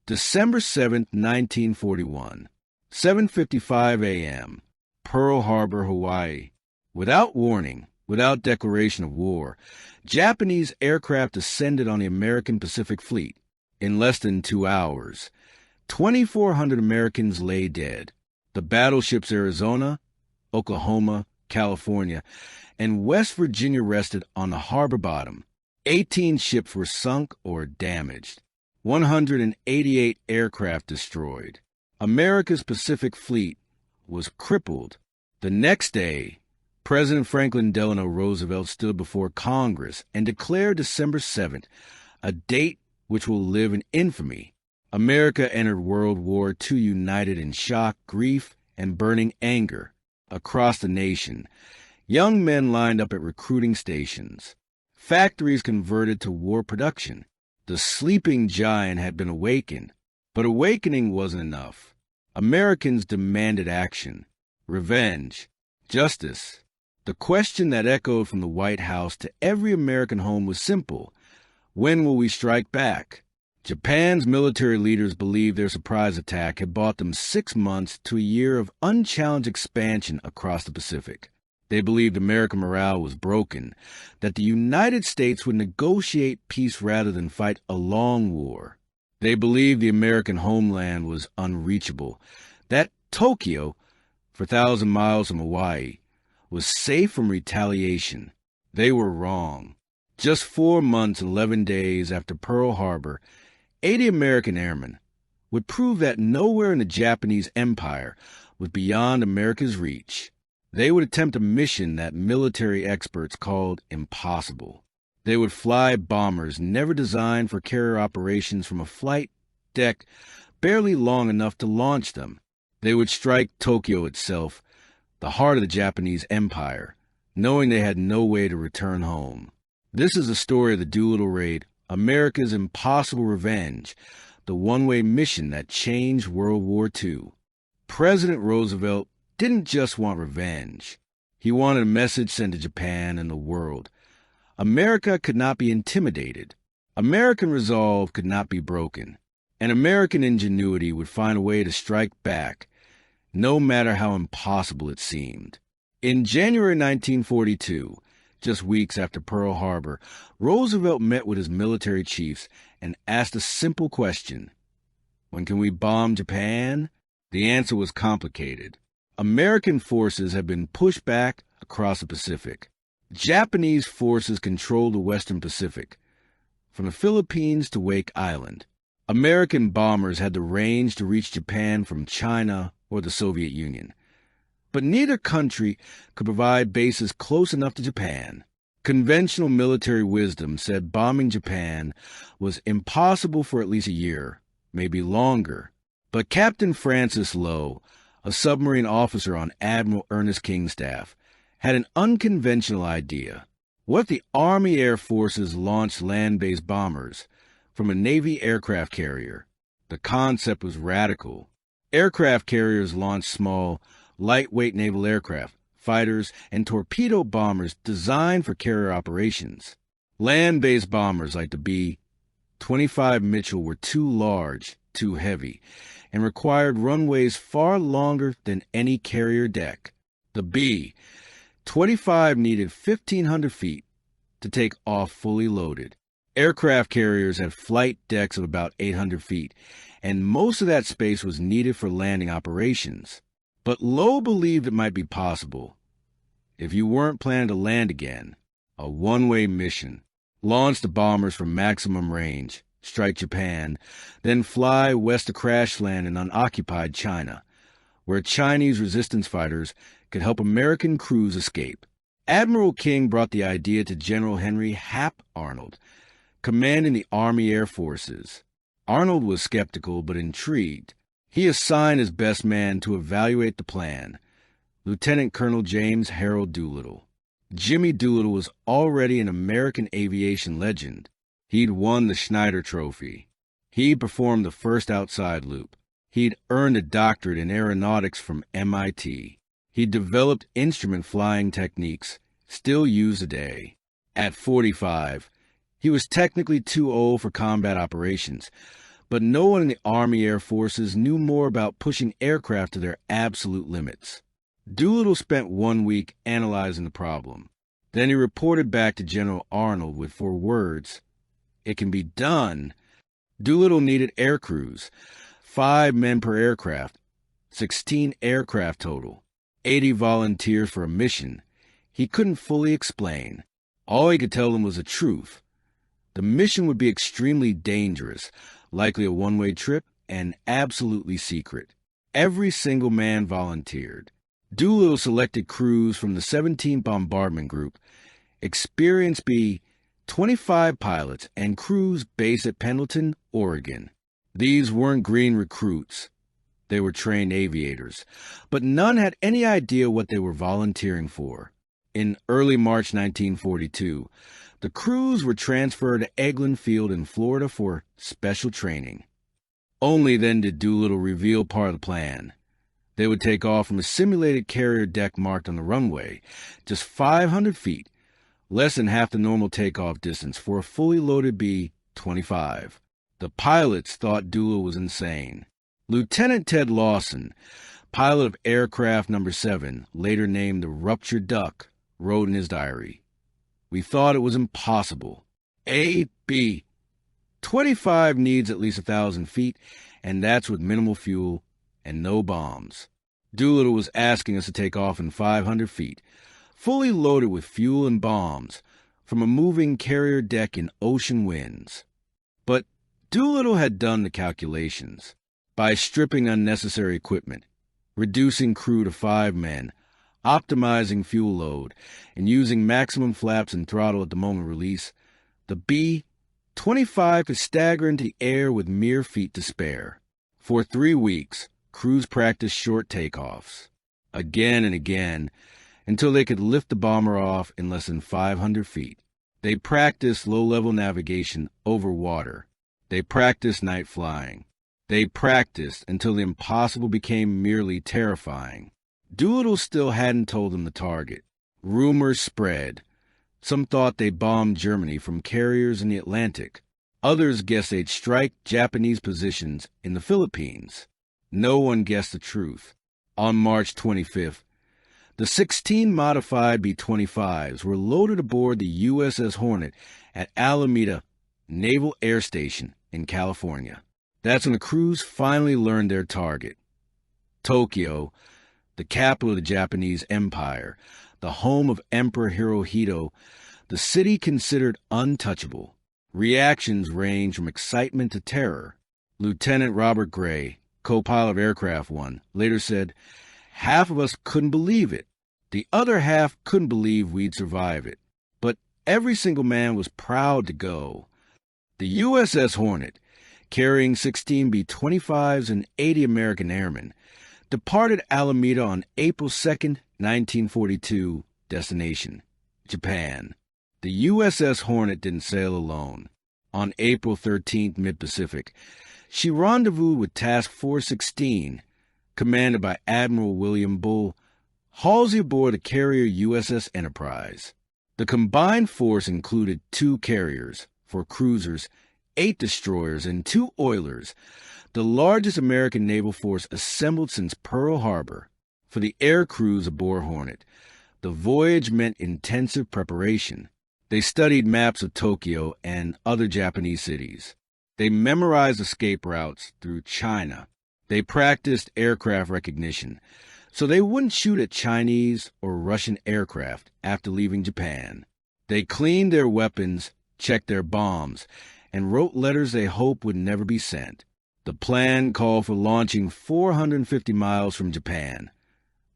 December 7th, 1941, 7:55 a.m., Pearl Harbor, Hawaii. Without warning, without declaration of war, Japanese aircraft descended on the American Pacific Fleet. In less than 2 hours, 2,400 Americans lay dead. The battleships Arizona, Oklahoma, California, and West Virginia rested on the harbor bottom. 18 ships were sunk or damaged. 188 aircraft destroyed. America's Pacific Fleet was crippled. The next day, President Franklin Delano Roosevelt stood before Congress and declared December 7th, a date which will live in infamy. America entered World War II united in shock, grief, and burning anger. Across the nation, young men lined up at recruiting stations. Factories converted to war production. The sleeping giant had been awakened, but awakening wasn't enough. Americans demanded action, revenge, justice. The question that echoed from the White House to every American home was simple: when will we strike back? Japan's military leaders believed their surprise attack had bought them 6 months to a year of unchallenged expansion across the Pacific. They believed American morale was broken, that the United States would negotiate peace rather than fight a long war. They believed the American homeland was unreachable, that Tokyo, 4,000 miles from Hawaii, was safe from retaliation. They were wrong. Just 4 months and 11 days after Pearl Harbor, 80 American airmen would prove that nowhere in the Japanese Empire was beyond America's reach. They would attempt a mission that military experts called impossible. They would fly bombers never designed for carrier operations from a flight deck barely long enough to launch them. They would strike Tokyo itself, the heart of the Japanese Empire, knowing they had no way to return home. This is the story of the Doolittle Raid, America's impossible revenge, the one-way mission that changed World War II. President Roosevelt didn't just want revenge. He wanted a message sent to Japan and the world. America could not be intimidated. American resolve could not be broken. And American ingenuity would find a way to strike back, no matter how impossible it seemed. In January 1942, just weeks after Pearl Harbor, Roosevelt met with his military chiefs and asked a simple question: when can we bomb Japan? The answer was complicated. American forces had been pushed back across the Pacific. Japanese forces controlled the Western Pacific, from the Philippines to Wake Island. American bombers had the range to reach Japan from China or the Soviet Union. But neither country could provide bases close enough to Japan. Conventional military wisdom said bombing Japan was impossible for at least a year, maybe longer. But Captain Francis Lowe, a submarine officer on Admiral Ernest King's staff, had an unconventional idea. What if the Army Air Forces launched land-based bombers from a Navy aircraft carrier? The concept was radical. Aircraft carriers launched small, lightweight naval aircraft, fighters, and torpedo bombers designed for carrier operations. Land-based bombers like the B-25 Mitchell were too large, too heavy, and required runways far longer than any carrier deck. The B-25 needed 1,500 feet to take off fully loaded. Aircraft carriers had flight decks of about 800 feet, and most of that space was needed for landing operations. But Lowe believed it might be possible, if you weren't planning to land again, a one-way mission. Launch the bombers from maximum range, strike Japan, then fly west to crash land in unoccupied China, where Chinese resistance fighters could help American crews escape. Admiral King brought the idea to General Henry Hap Arnold, commanding the Army Air Forces. Arnold was skeptical but intrigued. He assigned his best man to evaluate the plan, Lieutenant Colonel James Harold Doolittle. Jimmy Doolittle was already an American aviation legend. He'd won the Schneider Trophy. He performed the first outside loop. He'd earned a doctorate in aeronautics from MIT. He developed instrument flying techniques still used today. At 45, he was technically too old for combat operations, But no one in the Army Air Forces knew more about pushing aircraft to their absolute limits. Doolittle spent 1 week analyzing the problem. Then he reported back to General Arnold with 4 words: "It can be done." Doolittle needed air crews, 5 men per aircraft, 16 aircraft total, 80 volunteers for a mission he couldn't fully explain. All he could tell them was the truth. The mission would be extremely dangerous, likely a one-way trip, and absolutely secret. Every single man volunteered. Doolittle selected crews from the 17th Bombardment Group, experienced B-25 pilots, and crews based at Pendleton, Oregon. These weren't green recruits. They were trained aviators, but none had any idea what they were volunteering for. In early March 1942, the crews were transferred to Eglin Field in Florida for special training. Only then did Doolittle reveal part of the plan. They would take off from a simulated carrier deck marked on the runway, just 500 feet, less than half the normal takeoff distance for a fully loaded B-25. The pilots thought Doolittle was insane. Lieutenant Ted Lawson, pilot of aircraft number 7, later named the Ruptured Duck, wrote in his diary, "We thought it was impossible. B-25 needs at least 1,000 feet, and that's with minimal fuel and no bombs. Doolittle was asking us to take off in 500 feet, fully loaded with fuel and bombs, from a moving carrier deck in ocean winds." But Doolittle had done the calculations. By stripping unnecessary equipment, reducing crew to 5 men, optimizing fuel load, and using maximum flaps and throttle at the moment of release, the B-25 could stagger into the air with mere feet to spare. For 3 weeks, crews practiced short takeoffs, again and again, until they could lift the bomber off in less than 500 feet. They practiced low-level navigation over water. They practiced night flying. They practiced until the impossible became merely terrifying. Doolittle still hadn't told them the target. Rumors spread. Some thought they bombed Germany from carriers in the Atlantic. Others guessed they'd strike Japanese positions in the Philippines. No one guessed the truth. On March 25th, the 16 modified B-25s were loaded aboard the USS Hornet at Alameda Naval Air Station in California. That's when the crews finally learned their target. Tokyo, the capital of the Japanese Empire, the home of Emperor Hirohito, the city considered untouchable. Reactions ranged from excitement to terror. Lieutenant Robert Gray, co-pilot of Aircraft One, later said, "Half of us couldn't believe it. The other half couldn't believe we'd survive it. But every single man was proud to go." The USS Hornet, carrying 16 B-25s and 80 American airmen, departed Alameda on April 2, 1942, destination, Japan. The USS Hornet didn't sail alone. On April 13th, mid-Pacific, she rendezvoused with Task Force 16, commanded by Admiral William Bull, Halsey aboard the carrier USS Enterprise. The combined force included 2 carriers, 4 cruisers, 8 destroyers, and 2 oilers, the largest American naval force assembled since Pearl Harbor. For the air crews aboard Hornet, the voyage meant intensive preparation. They studied maps of Tokyo and other Japanese cities. They memorized escape routes through China. They practiced aircraft recognition, so they wouldn't shoot at Chinese or Russian aircraft after leaving Japan. They cleaned their weapons, checked their bombs, and wrote letters they hoped would never be sent. The plan called for launching 450 miles from Japan,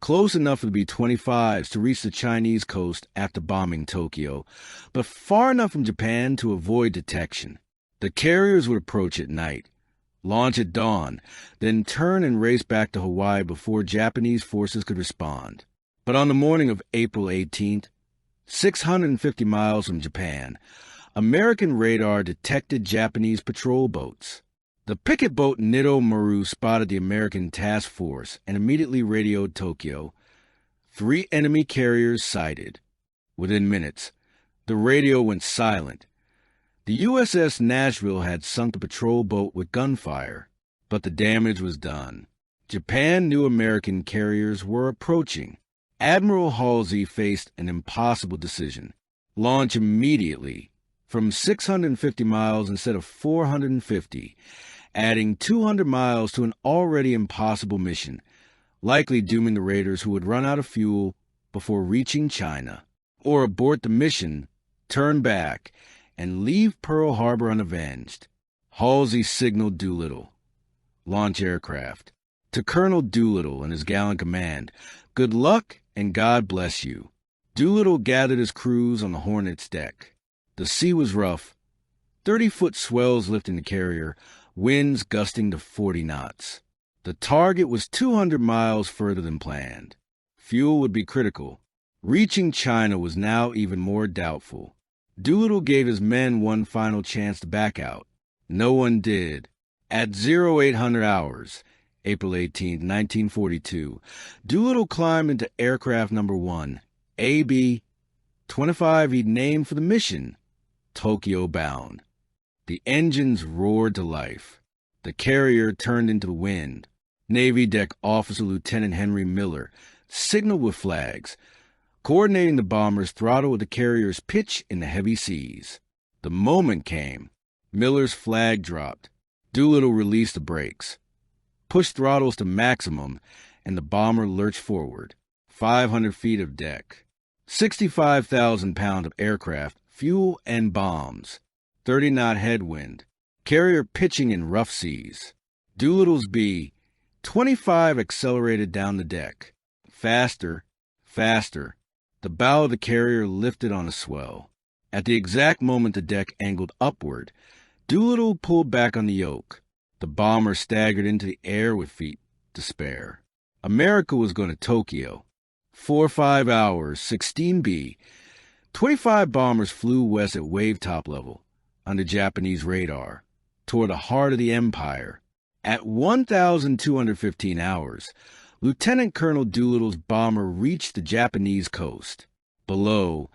close enough for the B-25s to reach the Chinese coast after bombing Tokyo, but far enough from Japan to avoid detection. The carriers would approach at night, launch at dawn, then turn and race back to Hawaii before Japanese forces could respond. But on the morning of April 18th, 650 miles from Japan, American radar detected Japanese patrol boats. The picket boat Nido Maru spotted the American task force and immediately radioed Tokyo. 3 enemy carriers sighted. Within minutes, the radio went silent. The USS Nashville had sunk the patrol boat with gunfire, but the damage was done. Japan knew American carriers were approaching. Admiral Halsey faced an impossible decision: launch immediately from 650 miles instead of 450, adding 200 miles to an already impossible mission, likely dooming the raiders who would run out of fuel before reaching China, or abort the mission, turn back, and leave Pearl Harbor unavenged. Halsey signaled Doolittle, "Launch aircraft." To Colonel Doolittle and his gallant command, "Good luck and God bless you." Doolittle gathered his crews on the Hornet's deck. The sea was rough, 30-foot swells lifting the carrier, winds gusting to 40 knots. The target was 200 miles further than planned. Fuel would be critical. Reaching China was now even more doubtful. Doolittle gave his men one final chance to back out. No one did. At 0800 hours, April 18, 1942, Doolittle climbed into aircraft number 1, AB-25 he'd named for the mission, Tokyo bound. The engines roared to life. The carrier turned into the wind. Navy Deck Officer Lieutenant Henry Miller signaled with flags, coordinating the bomber's throttle with the carrier's pitch in the heavy seas. The moment came. Miller's flag dropped. Doolittle released the brakes, pushed throttles to maximum, and the bomber lurched forward. 500 feet of deck, 65,000 pounds of aircraft, fuel, and bombs, 30-knot headwind, carrier pitching in rough seas. Doolittle's B-25 accelerated down the deck. Faster, faster. The bow of the carrier lifted on a swell. At the exact moment the deck angled upward, Doolittle pulled back on the yoke. The bomber staggered into the air with feet to spare. America was going to Tokyo. 4-5 hours, 16B. 25 bombers flew west at wave-top level, under Japanese radar, toward the heart of the empire. At 1,215 hours, Lieutenant Colonel Doolittle's bomber reached the Japanese coast. Below,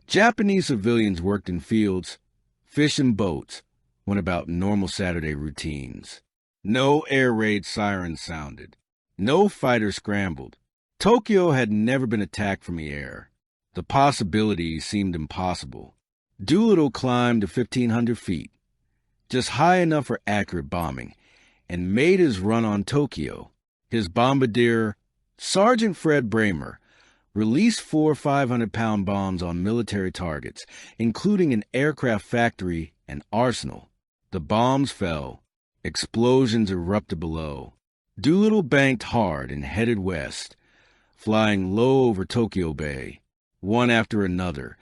Japanese civilians worked in fields, fished in boats, went about normal Saturday routines. No air raid sirens sounded. No fighter scrambled. Tokyo had never been attacked from the air. The possibilities seemed impossible. Doolittle climbed to 1,500 feet, just high enough for accurate bombing, and made his run on Tokyo. His bombardier, Sergeant Fred Bramer, released 4 500-pound bombs on military targets, including an aircraft factory and arsenal. The bombs fell. Explosions erupted below. Doolittle banked hard and headed west, flying low over Tokyo Bay. One after another,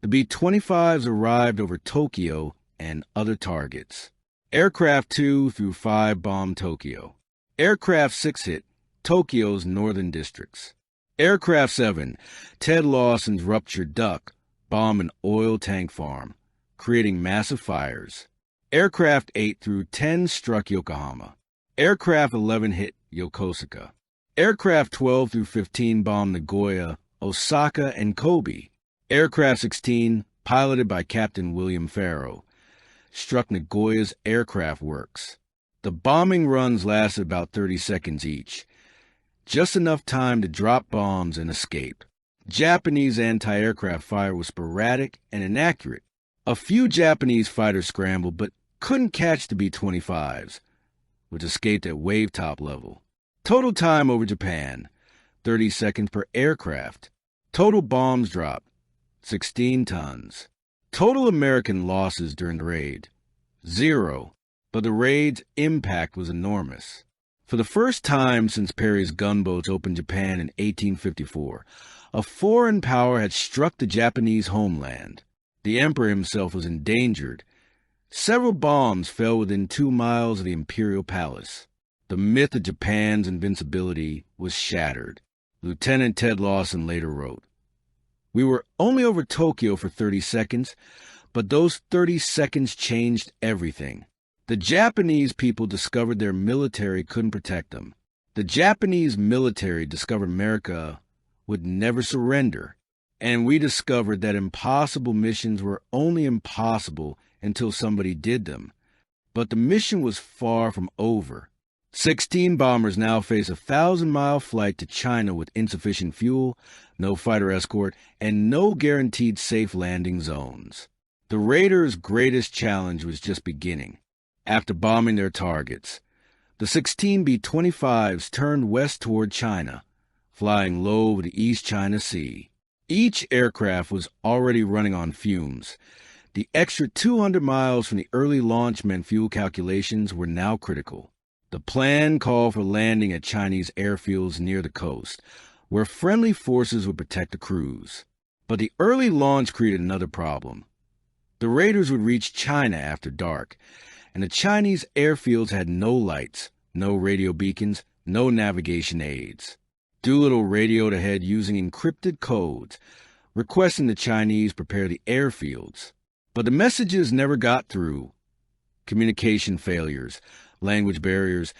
the B-25s arrived over Tokyo and other targets. Aircraft 2 through 5 bombed Tokyo. Aircraft 6 hit Tokyo's northern districts. Aircraft 7, Ted Lawson's ruptured duck, bombed an oil tank farm, creating massive fires. Aircraft 8 through 10 struck Yokohama. Aircraft 11 hit Yokosuka. Aircraft 12 through 15 bombed Nagoya, Osaka, and Kobe. Aircraft 16, piloted by Captain William Farrow, struck Nagoya's aircraft works. The bombing runs lasted about 30 seconds each, just enough time to drop bombs and escape. Japanese anti-aircraft fire was sporadic and inaccurate. A few Japanese fighters scrambled but couldn't catch the B-25s, which escaped at wave-top level. Total time over Japan, 30 seconds per aircraft. Total bombs dropped, 16 tons. Total American losses during the raid, 0, but the raid's impact was enormous. For the first time since Perry's gunboats opened Japan in 1854, a foreign power had struck the Japanese homeland. The emperor himself was endangered. Several bombs fell within 2 miles of the imperial palace. The myth of Japan's invincibility was shattered. Lieutenant Ted Lawson later wrote, "We were only over Tokyo for 30 seconds, but those 30 seconds changed everything. The Japanese people discovered their military couldn't protect them. The Japanese military discovered America would never surrender, and we discovered that impossible missions were only impossible until somebody did them. But the mission was far from over. 16 bombers now face a 1,000-mile flight to China with insufficient fuel, no fighter escort, and no guaranteed safe landing zones. The Raiders' greatest challenge was just beginning. After bombing their targets, the 16 B-25s turned west toward China, flying low over the East China Sea. Each aircraft was already running on fumes. The extra 200 miles from the early launch meant fuel calculations were now critical. The plan called for landing at Chinese airfields near the coast, where friendly forces would protect the crews. But the early launch created another problem. The Raiders would reach China after dark, and the Chinese airfields had no lights, no radio beacons, no navigation aids. Doolittle radioed ahead using encrypted codes, requesting the Chinese prepare the airfields. But the messages never got through. Communication failures, language barriers,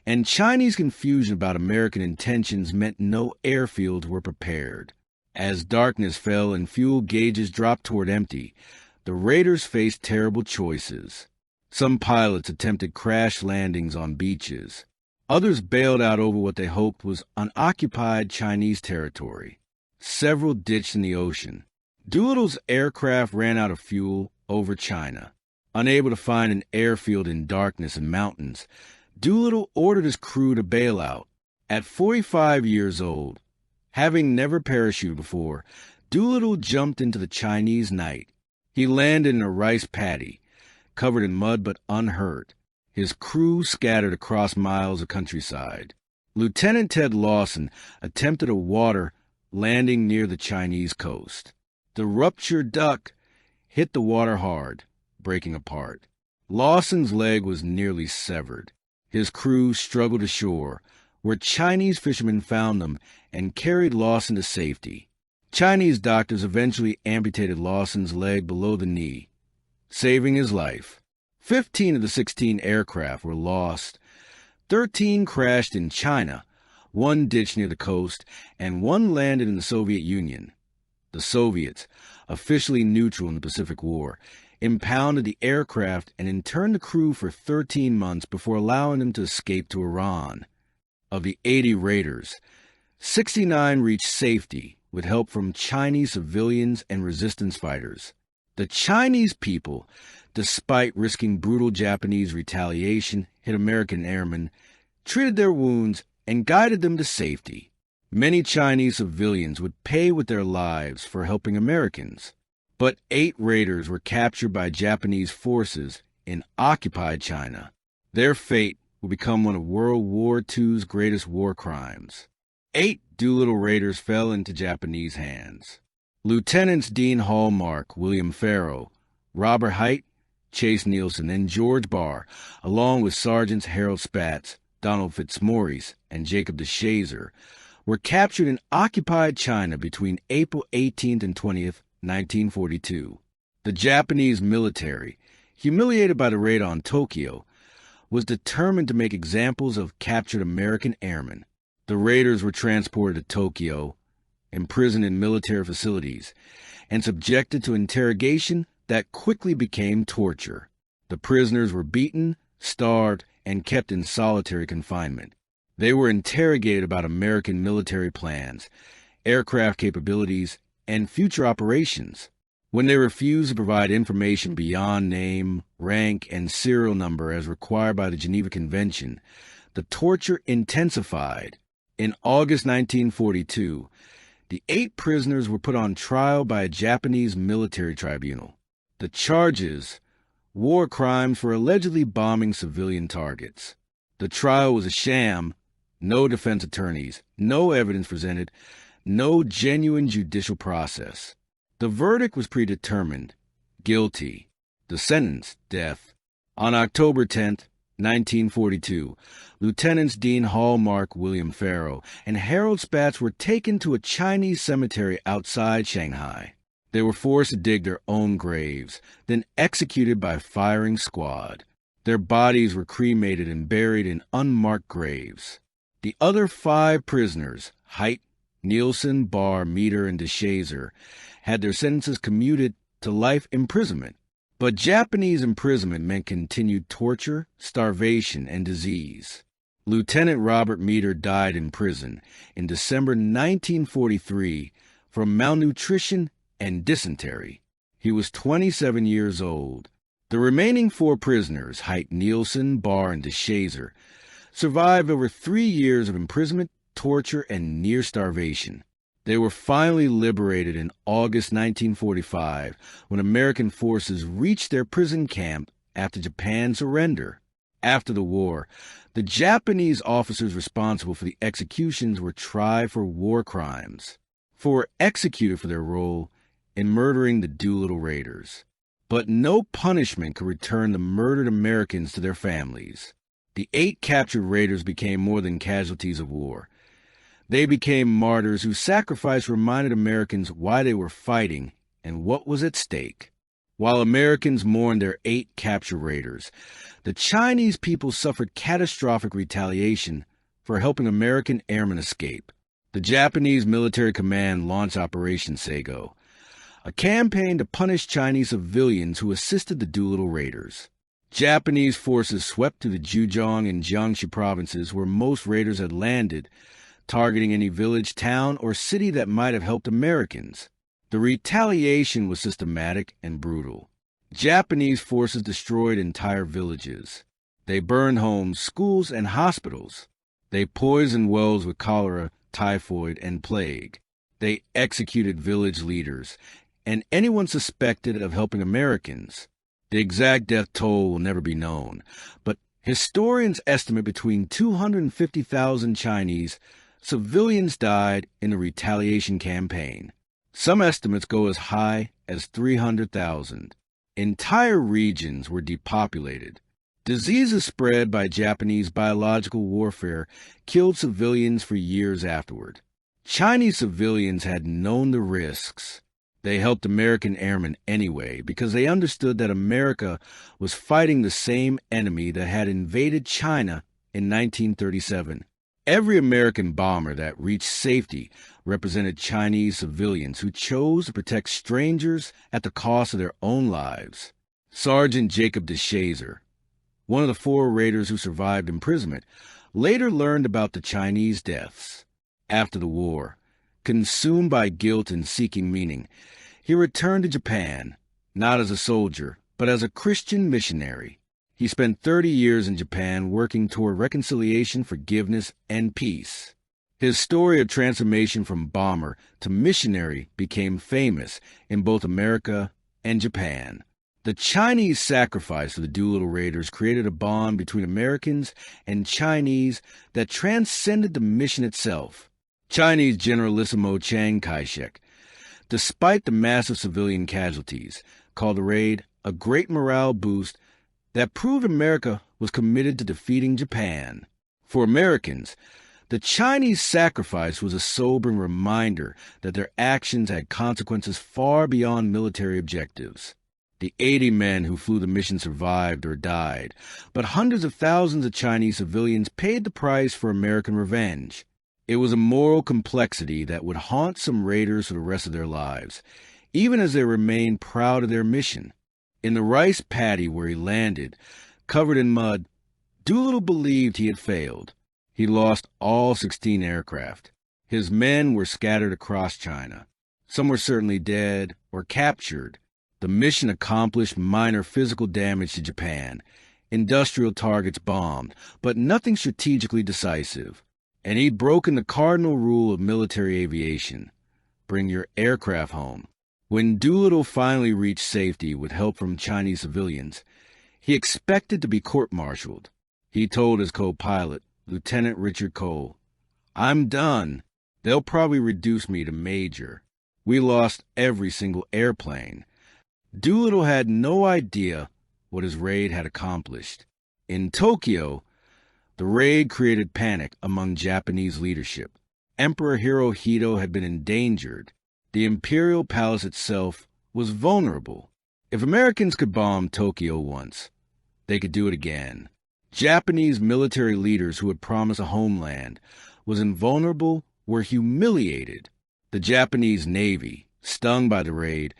and Chinese confusion about American intentions meant no airfields were prepared. As darkness fell and fuel gauges dropped toward empty, the Raiders faced terrible choices. Some pilots attempted crash landings on beaches. Others bailed out over what they hoped was unoccupied Chinese territory. Several ditched in the ocean. Doolittle's aircraft ran out of fuel over China. Unable to find an airfield in darkness and mountains, Doolittle ordered his crew to bail out. At 45 years old, having never parachuted before, Doolittle jumped into the Chinese night. He landed in a rice paddy, covered in mud but unhurt. His crew scattered across miles of countryside. Lieutenant Ted Lawson attempted a water landing near the Chinese coast. The ruptured duck hit the water hard, breaking apart. Lawson's leg was nearly severed. His crew struggled ashore, where Chinese fishermen found them and carried Lawson to safety. Chinese doctors eventually amputated Lawson's leg below the knee, saving his life. 15 of the 16 aircraft were lost. 13 crashed in China, 1 ditched near the coast, and 1 landed in the Soviet Union. The Soviets, officially neutral in the Pacific War, impounded the aircraft and interned the crew for 13 months before allowing them to escape to Iran. Of the 80 Raiders, 69 reached safety with help from Chinese civilians and resistance fighters. The Chinese people, despite risking brutal Japanese retaliation, hit American airmen, treated their wounds, and guided them to safety. Many Chinese civilians would pay with their lives for helping Americans. But 8 Raiders were captured by Japanese forces in occupied China. Their fate would become one of World War II's greatest war crimes. 8 Doolittle Raiders fell into Japanese hands. Lieutenants Dean Hallmark, William Farrow, Robert Height, Chase Nielsen, and George Barr, along with Sergeants Harold Spatz, Donald Fitzmaurice, and Jacob DeShazer, were captured in occupied China between April 18th and 20th, 1942. The Japanese military, humiliated by the raid on Tokyo, was determined to make examples of captured American airmen. The Raiders were transported to Tokyo, imprisoned in military facilities, and subjected to interrogation that quickly became torture. The prisoners were beaten, starved, and kept in solitary confinement. They were interrogated about American military plans, aircraft capabilities, and future operations. When they refused to provide information beyond name, rank, and serial number as required by the Geneva Convention, the torture intensified. In August 1942, the 8 prisoners were put on trial by a Japanese military tribunal. The charges: war crimes for allegedly bombing civilian targets. The trial was a sham, no defense attorneys, no evidence presented, no genuine judicial process. The verdict was predetermined: guilty. The sentence: death. On October 10th, 1942, Lieutenants Dean Hallmark, William Farrow, and Harold Spatz were taken to a Chinese cemetery outside Shanghai. They were forced to dig their own graves, then executed by firing squad. Their bodies were cremated and buried in unmarked graves. The other 5 prisoners, Height, Nielsen, Barr, Meter, and DeShazer, had their sentences commuted to life imprisonment. But Japanese imprisonment meant continued torture, starvation, and disease. Lieutenant Robert Meader died in prison in December 1943 from malnutrition and dysentery. He was 27 years old. The remaining 4 prisoners, Height Nielsen, Barr, and DeShazer, survived over 3 years of imprisonment, torture, and near starvation. They were finally liberated in August 1945 when American forces reached their prison camp after Japan's surrender. After the war, the Japanese officers responsible for the executions were tried for war crimes, were executed for their role in murdering the Doolittle Raiders. But no punishment could return the murdered Americans to their families. The 8 captured raiders became more than casualties of war. They became martyrs whose sacrifice reminded Americans why they were fighting and what was at stake. While Americans mourned their 8 captured raiders, the Chinese people suffered catastrophic retaliation for helping American airmen escape. The Japanese military command launched Operation Sago, a campaign to punish Chinese civilians who assisted the Doolittle Raiders. Japanese forces swept through the Zhejiang and Jiangxi provinces where most raiders had landed, targeting any village, town, or city that might have helped Americans. The retaliation was systematic and brutal. Japanese forces destroyed entire villages. They burned homes, schools, and hospitals. They poisoned wells with cholera, typhoid, and plague. They executed village leaders and anyone suspected of helping Americans. The exact death toll will never be known, but historians estimate between 250,000 Chinese civilians died in the retaliation campaign. Some estimates go as high as 300,000. Entire regions were depopulated. Diseases spread by Japanese biological warfare killed civilians for years afterward. Chinese civilians had known the risks. They helped American airmen anyway because they understood that America was fighting the same enemy that had invaded China in 1937. Every American bomber that reached safety represented Chinese civilians who chose to protect strangers at the cost of their own lives. Sergeant Jacob DeShazer, one of the 4 raiders who survived imprisonment, later learned about the Chinese deaths. After the war, consumed by guilt and seeking meaning, he returned to Japan, not as a soldier, but as a Christian missionary. He spent 30 years in Japan working toward reconciliation, forgiveness, and peace. His story of transformation from bomber to missionary became famous in both America and Japan. The Chinese sacrifice of the Doolittle Raiders created a bond between Americans and Chinese that transcended the mission itself. Chinese Generalissimo Chiang Kai-shek, despite the massive civilian casualties, called the raid a great morale boost that proved America was committed to defeating Japan. For Americans, the Chinese sacrifice was a sobering reminder that their actions had consequences far beyond military objectives. The 80 men who flew the mission survived or died, but hundreds of thousands of Chinese civilians paid the price for American revenge. It was a moral complexity that would haunt some raiders for the rest of their lives, even as they remained proud of their mission. In the rice paddy where he landed, covered in mud, Doolittle believed he had failed. He lost all 16 aircraft. His men were scattered across China. Some were certainly dead or captured. The mission accomplished minor physical damage to Japan, industrial targets bombed, but nothing strategically decisive. And he'd broken the cardinal rule of military aviation: bring your aircraft home. When Doolittle finally reached safety with help from Chinese civilians, he expected to be court-martialed. He told his co-pilot, Lieutenant Richard Cole, "I'm done. They'll probably reduce me to major." We lost every single airplane. Doolittle had no idea what his raid had accomplished. In Tokyo, the raid created panic among Japanese leadership. Emperor Hirohito had been endangered. The imperial palace itself was vulnerable. If Americans could bomb Tokyo once, they could do it again. Japanese military leaders who had promised a homeland was invulnerable were humiliated. The Japanese Navy, stung by the raid,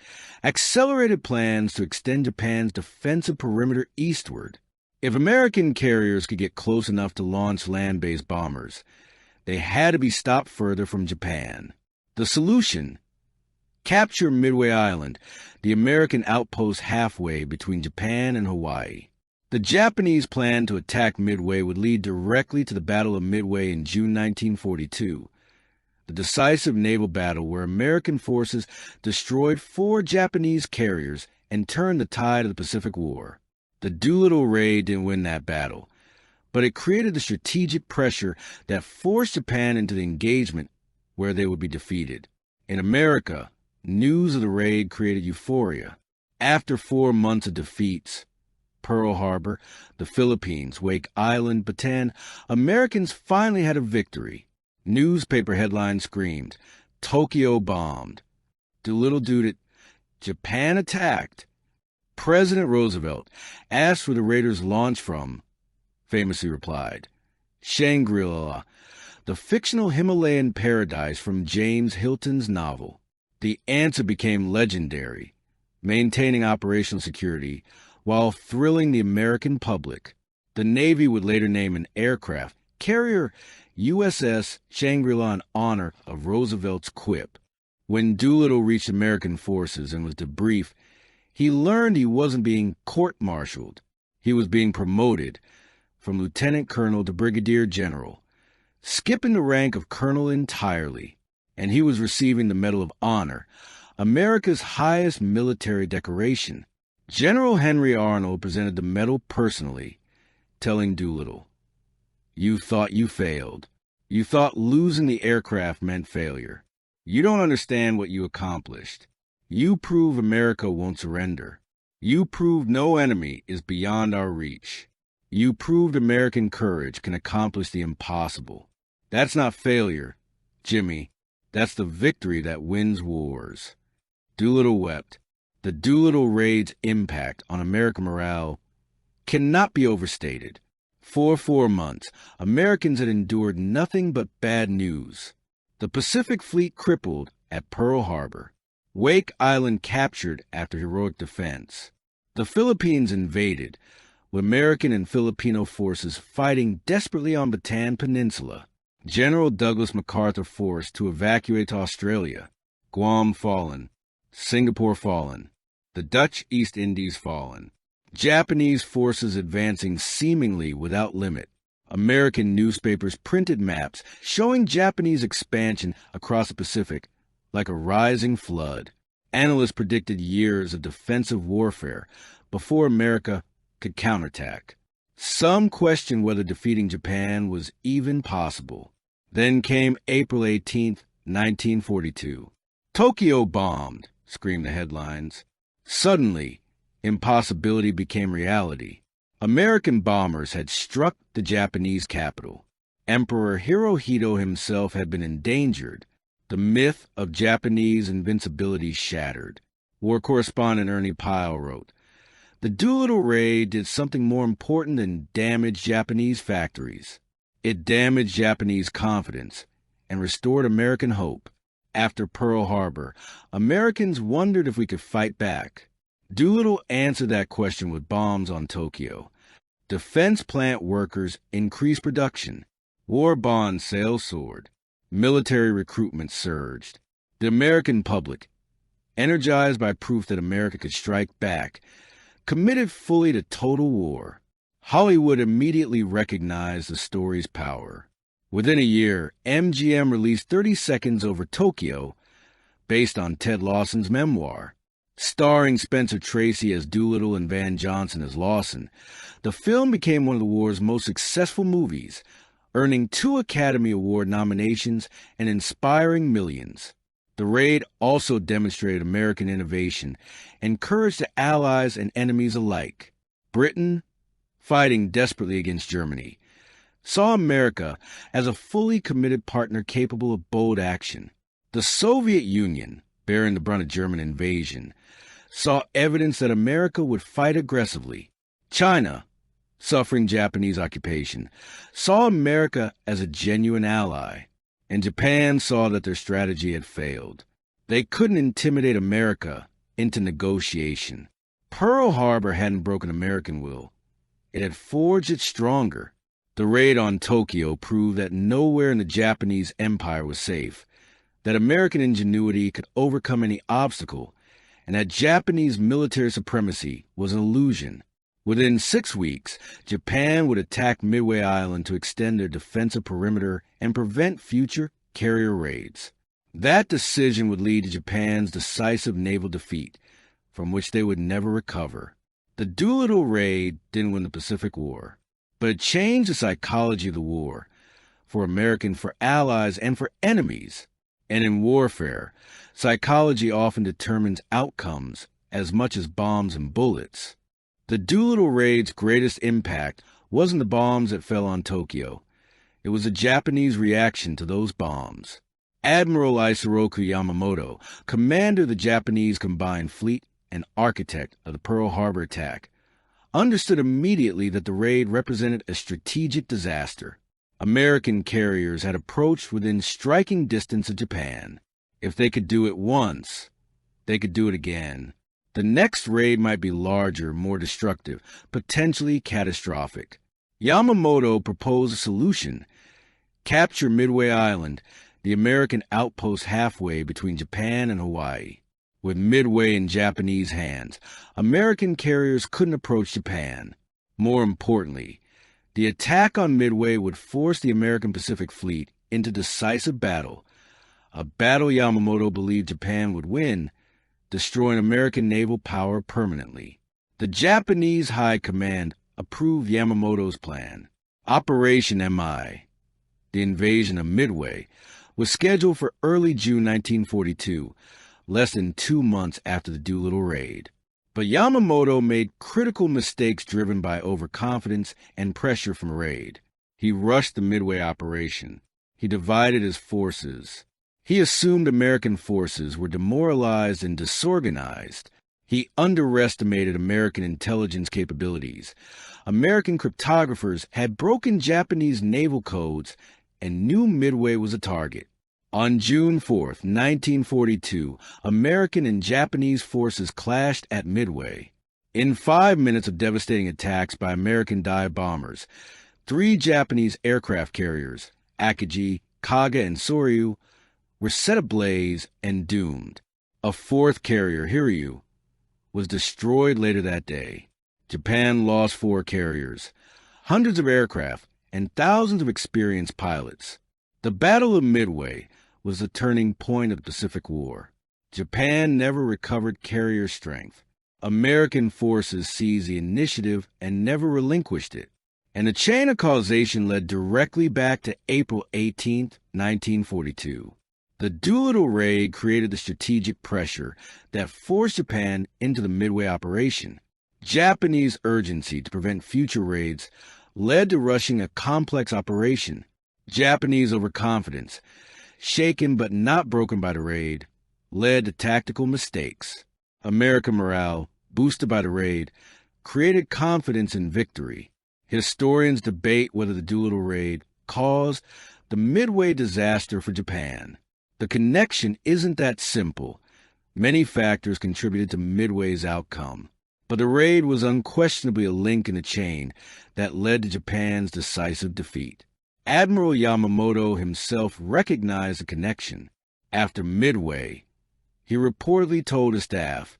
accelerated plans to extend Japan's defensive perimeter eastward. If American carriers could get close enough to launch land-based bombers, they had to be stopped further from Japan. The solution? Capture Midway Island, the American outpost halfway between Japan and Hawaii. The Japanese plan to attack Midway would lead directly to the Battle of Midway in June 1942, the decisive naval battle where American forces destroyed 4 Japanese carriers and turned the tide of the Pacific War. The Doolittle Raid didn't win that battle, but it created the strategic pressure that forced Japan into the engagement where they would be defeated. In America, news of the raid created euphoria. After 4 months of defeats, Pearl Harbor, the Philippines, Wake Island, Bataan, Americans finally had a victory. Newspaper headlines screamed, "Tokyo bombed." Doolittle dooted, "Japan attacked." President Roosevelt, asked where the raiders launched from, famously replied, "Shangri-La, the fictional Himalayan paradise from James Hilton's novel." The answer became legendary, maintaining operational security while thrilling the American public. The Navy would later name an aircraft carrier USS Shangri-La in honor of Roosevelt's quip. When Doolittle reached American forces and was debriefed, he learned he wasn't being court-martialed. He was being promoted from lieutenant colonel to brigadier general, skipping the rank of colonel entirely, and he was receiving the Medal of Honor, America's highest military decoration. General Henry Arnold presented the medal personally, telling Doolittle, "You thought you failed. You thought losing the aircraft meant failure. You don't understand what you accomplished. You prove America won't surrender. You proved no enemy is beyond our reach. You proved American courage can accomplish the impossible. That's not failure, Jimmy. That's the victory that wins wars." Doolittle wept. The Doolittle Raid's impact on American morale cannot be overstated. For 4 months, Americans had endured nothing but bad news. The Pacific Fleet crippled at Pearl Harbor. Wake Island captured after heroic defense. The Philippines invaded, with American and Filipino forces fighting desperately on Bataan Peninsula. General Douglas MacArthur forced to evacuate to Australia. Guam fallen. Singapore fallen. The Dutch East Indies fallen. Japanese forces advancing seemingly without limit. American newspapers printed maps showing Japanese expansion across the Pacific like a rising flood. Analysts predicted years of defensive warfare before America could counterattack. Some questioned whether defeating Japan was even possible. Then came April 18, 1942. "Tokyo bombed," screamed the headlines. Suddenly, impossibility became reality. American bombers had struck the Japanese capital. Emperor Hirohito himself had been endangered. The myth of Japanese invincibility shattered. War correspondent Ernie Pyle wrote, "The Doolittle Raid did something more important than damage Japanese factories. It damaged Japanese confidence and restored American hope. After Pearl Harbor, Americans wondered if we could fight back. Doolittle answered that question with bombs on Tokyo. Defense plant workers increased production. War bond sales soared. Military recruitment surged. The American public, energized by proof that America could strike back, committed fully to total war. Hollywood immediately recognized the story's power. Within a year, MGM released 30 Seconds Over Tokyo, based on Ted Lawson's memoir. Starring Spencer Tracy as Doolittle and Van Johnson as Lawson, the film became one of the war's most successful movies, earning 2 Academy Award nominations and inspiring millions. The raid also demonstrated American innovation and courage to allies and enemies alike. Britain, fighting desperately against Germany, saw America as a fully committed partner capable of bold action. The Soviet Union, bearing the brunt of German invasion, saw evidence that America would fight aggressively. China, suffering Japanese occupation, saw America as a genuine ally, and Japan saw that their strategy had failed. They couldn't intimidate America into negotiation. Pearl Harbor hadn't broken American will. It had forged it stronger. The raid on Tokyo proved that nowhere in the Japanese Empire was safe, that American ingenuity could overcome any obstacle, and that Japanese military supremacy was an illusion. Within 6 weeks, Japan would attack Midway Island to extend their defensive perimeter and prevent future carrier raids. That decision would lead to Japan's decisive naval defeat, from which they would never recover. The Doolittle Raid didn't win the Pacific War, but it changed the psychology of the war, for allies, and for enemies. And in warfare, psychology often determines outcomes as much as bombs and bullets. The Doolittle Raid's greatest impact wasn't the bombs that fell on Tokyo. It was the Japanese reaction to those bombs. Admiral Isoroku Yamamoto, commander of the Japanese Combined Fleet and architect of the Pearl Harbor attack, understood immediately that the raid represented a strategic disaster. American carriers had approached within striking distance of Japan. If they could do it once, they could do it again. The next raid might be larger, more destructive, potentially catastrophic. Yamamoto proposed a solution: capture Midway Island, the American outpost halfway between Japan and Hawaii. With Midway in Japanese hands, American carriers couldn't approach Japan. More importantly, the attack on Midway would force the American Pacific Fleet into decisive battle, a battle Yamamoto believed Japan would win, destroying American naval power permanently. The Japanese High Command approved Yamamoto's plan. Operation MI, the invasion of Midway, was scheduled for early June 1942, less than 2 months after the Doolittle Raid. But Yamamoto made critical mistakes driven by overconfidence and pressure from raid. He rushed the Midway operation. He divided his forces. He assumed American forces were demoralized and disorganized. He underestimated American intelligence capabilities. American cryptographers had broken Japanese naval codes and knew Midway was a target. On June 4th, 1942, American and Japanese forces clashed at Midway. In 5 minutes of devastating attacks by American dive bombers, 3 Japanese aircraft carriers, Akagi, Kaga, and Soryu, were set ablaze and doomed. A 4th carrier, Hiryu, was destroyed later that day. Japan lost 4 carriers, hundreds of aircraft, and thousands of experienced pilots. The Battle of Midway was the turning point of the Pacific War. Japan never recovered carrier strength. American forces seized the initiative and never relinquished it. And the chain of causation led directly back to April 18, 1942. The Doolittle Raid created the strategic pressure that forced Japan into the Midway operation. Japanese urgency to prevent future raids led to rushing a complex operation. Japanese overconfidence, shaken but not broken by the raid, led to tactical mistakes. American morale, boosted by the raid, created confidence in victory. Historians debate whether the Doolittle Raid caused the Midway disaster for Japan. The connection isn't that simple. Many factors contributed to Midway's outcome, but the raid was unquestionably a link in the chain that led to Japan's decisive defeat. Admiral Yamamoto himself recognized the connection. After Midway, he reportedly told his staff,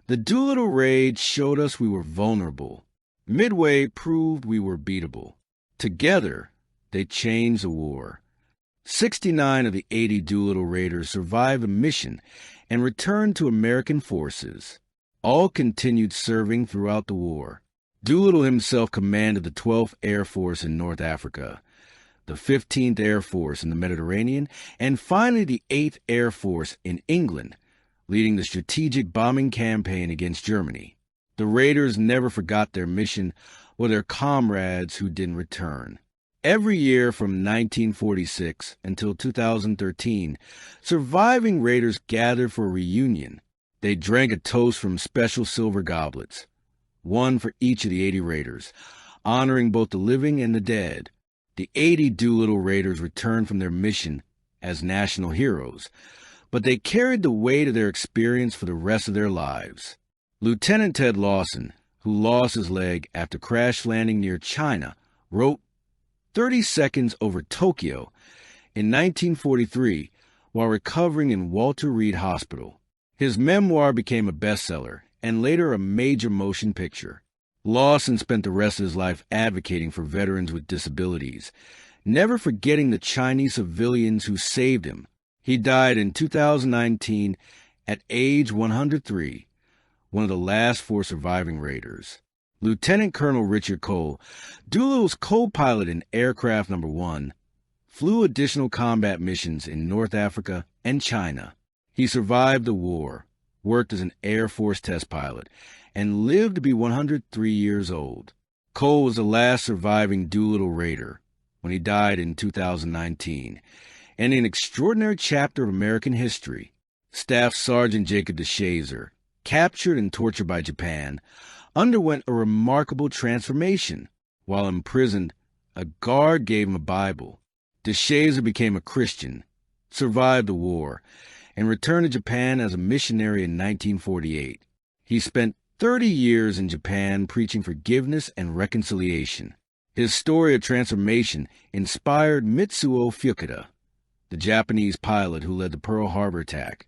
"The Doolittle Raid showed us we were vulnerable. Midway proved we were beatable. Together, they changed the war." 69 of the 80 Doolittle Raiders survived the mission and returned to American forces. All continued serving throughout the war. Doolittle himself commanded the 12th Air Force in North Africa, the 15th Air Force in the Mediterranean, and finally the 8th Air Force in England, leading the strategic bombing campaign against Germany. The Raiders never forgot their mission or their comrades who didn't return. Every year from 1946 until 2013, surviving Raiders gathered for a reunion. They drank a toast from special silver goblets, one for each of the 80 Raiders, honoring both the living and the dead. The 80 Doolittle Raiders returned from their mission as national heroes, but they carried the weight of their experience for the rest of their lives. Lieutenant Ted Lawson, who lost his leg after crash landing near China, wrote 30 Seconds Over Tokyo in 1943 while recovering in Walter Reed Hospital. His memoir became a bestseller and later a major motion picture. Lawson spent the rest of his life advocating for veterans with disabilities, never forgetting the Chinese civilians who saved him. He died in 2019 at age 103, one of the last 4 surviving Raiders. Lieutenant Colonel Richard Cole, Doolittle's co-pilot in Aircraft No. 1, flew additional combat missions in North Africa and China. He survived the war, worked as an Air Force test pilot, and lived to be 103 years old. Cole was the last surviving Doolittle Raider when he died in 2019, and an extraordinary chapter of American history. Staff Sergeant Jacob DeShazer, captured and tortured by Japan, underwent a remarkable transformation. While imprisoned, a guard gave him a Bible. DeShazer became a Christian, survived the war, and returned to Japan as a missionary in 1948. He spent 30 years in Japan preaching forgiveness and reconciliation. His story of transformation inspired Mitsuo Fukuda, the Japanese pilot who led the Pearl Harbor attack,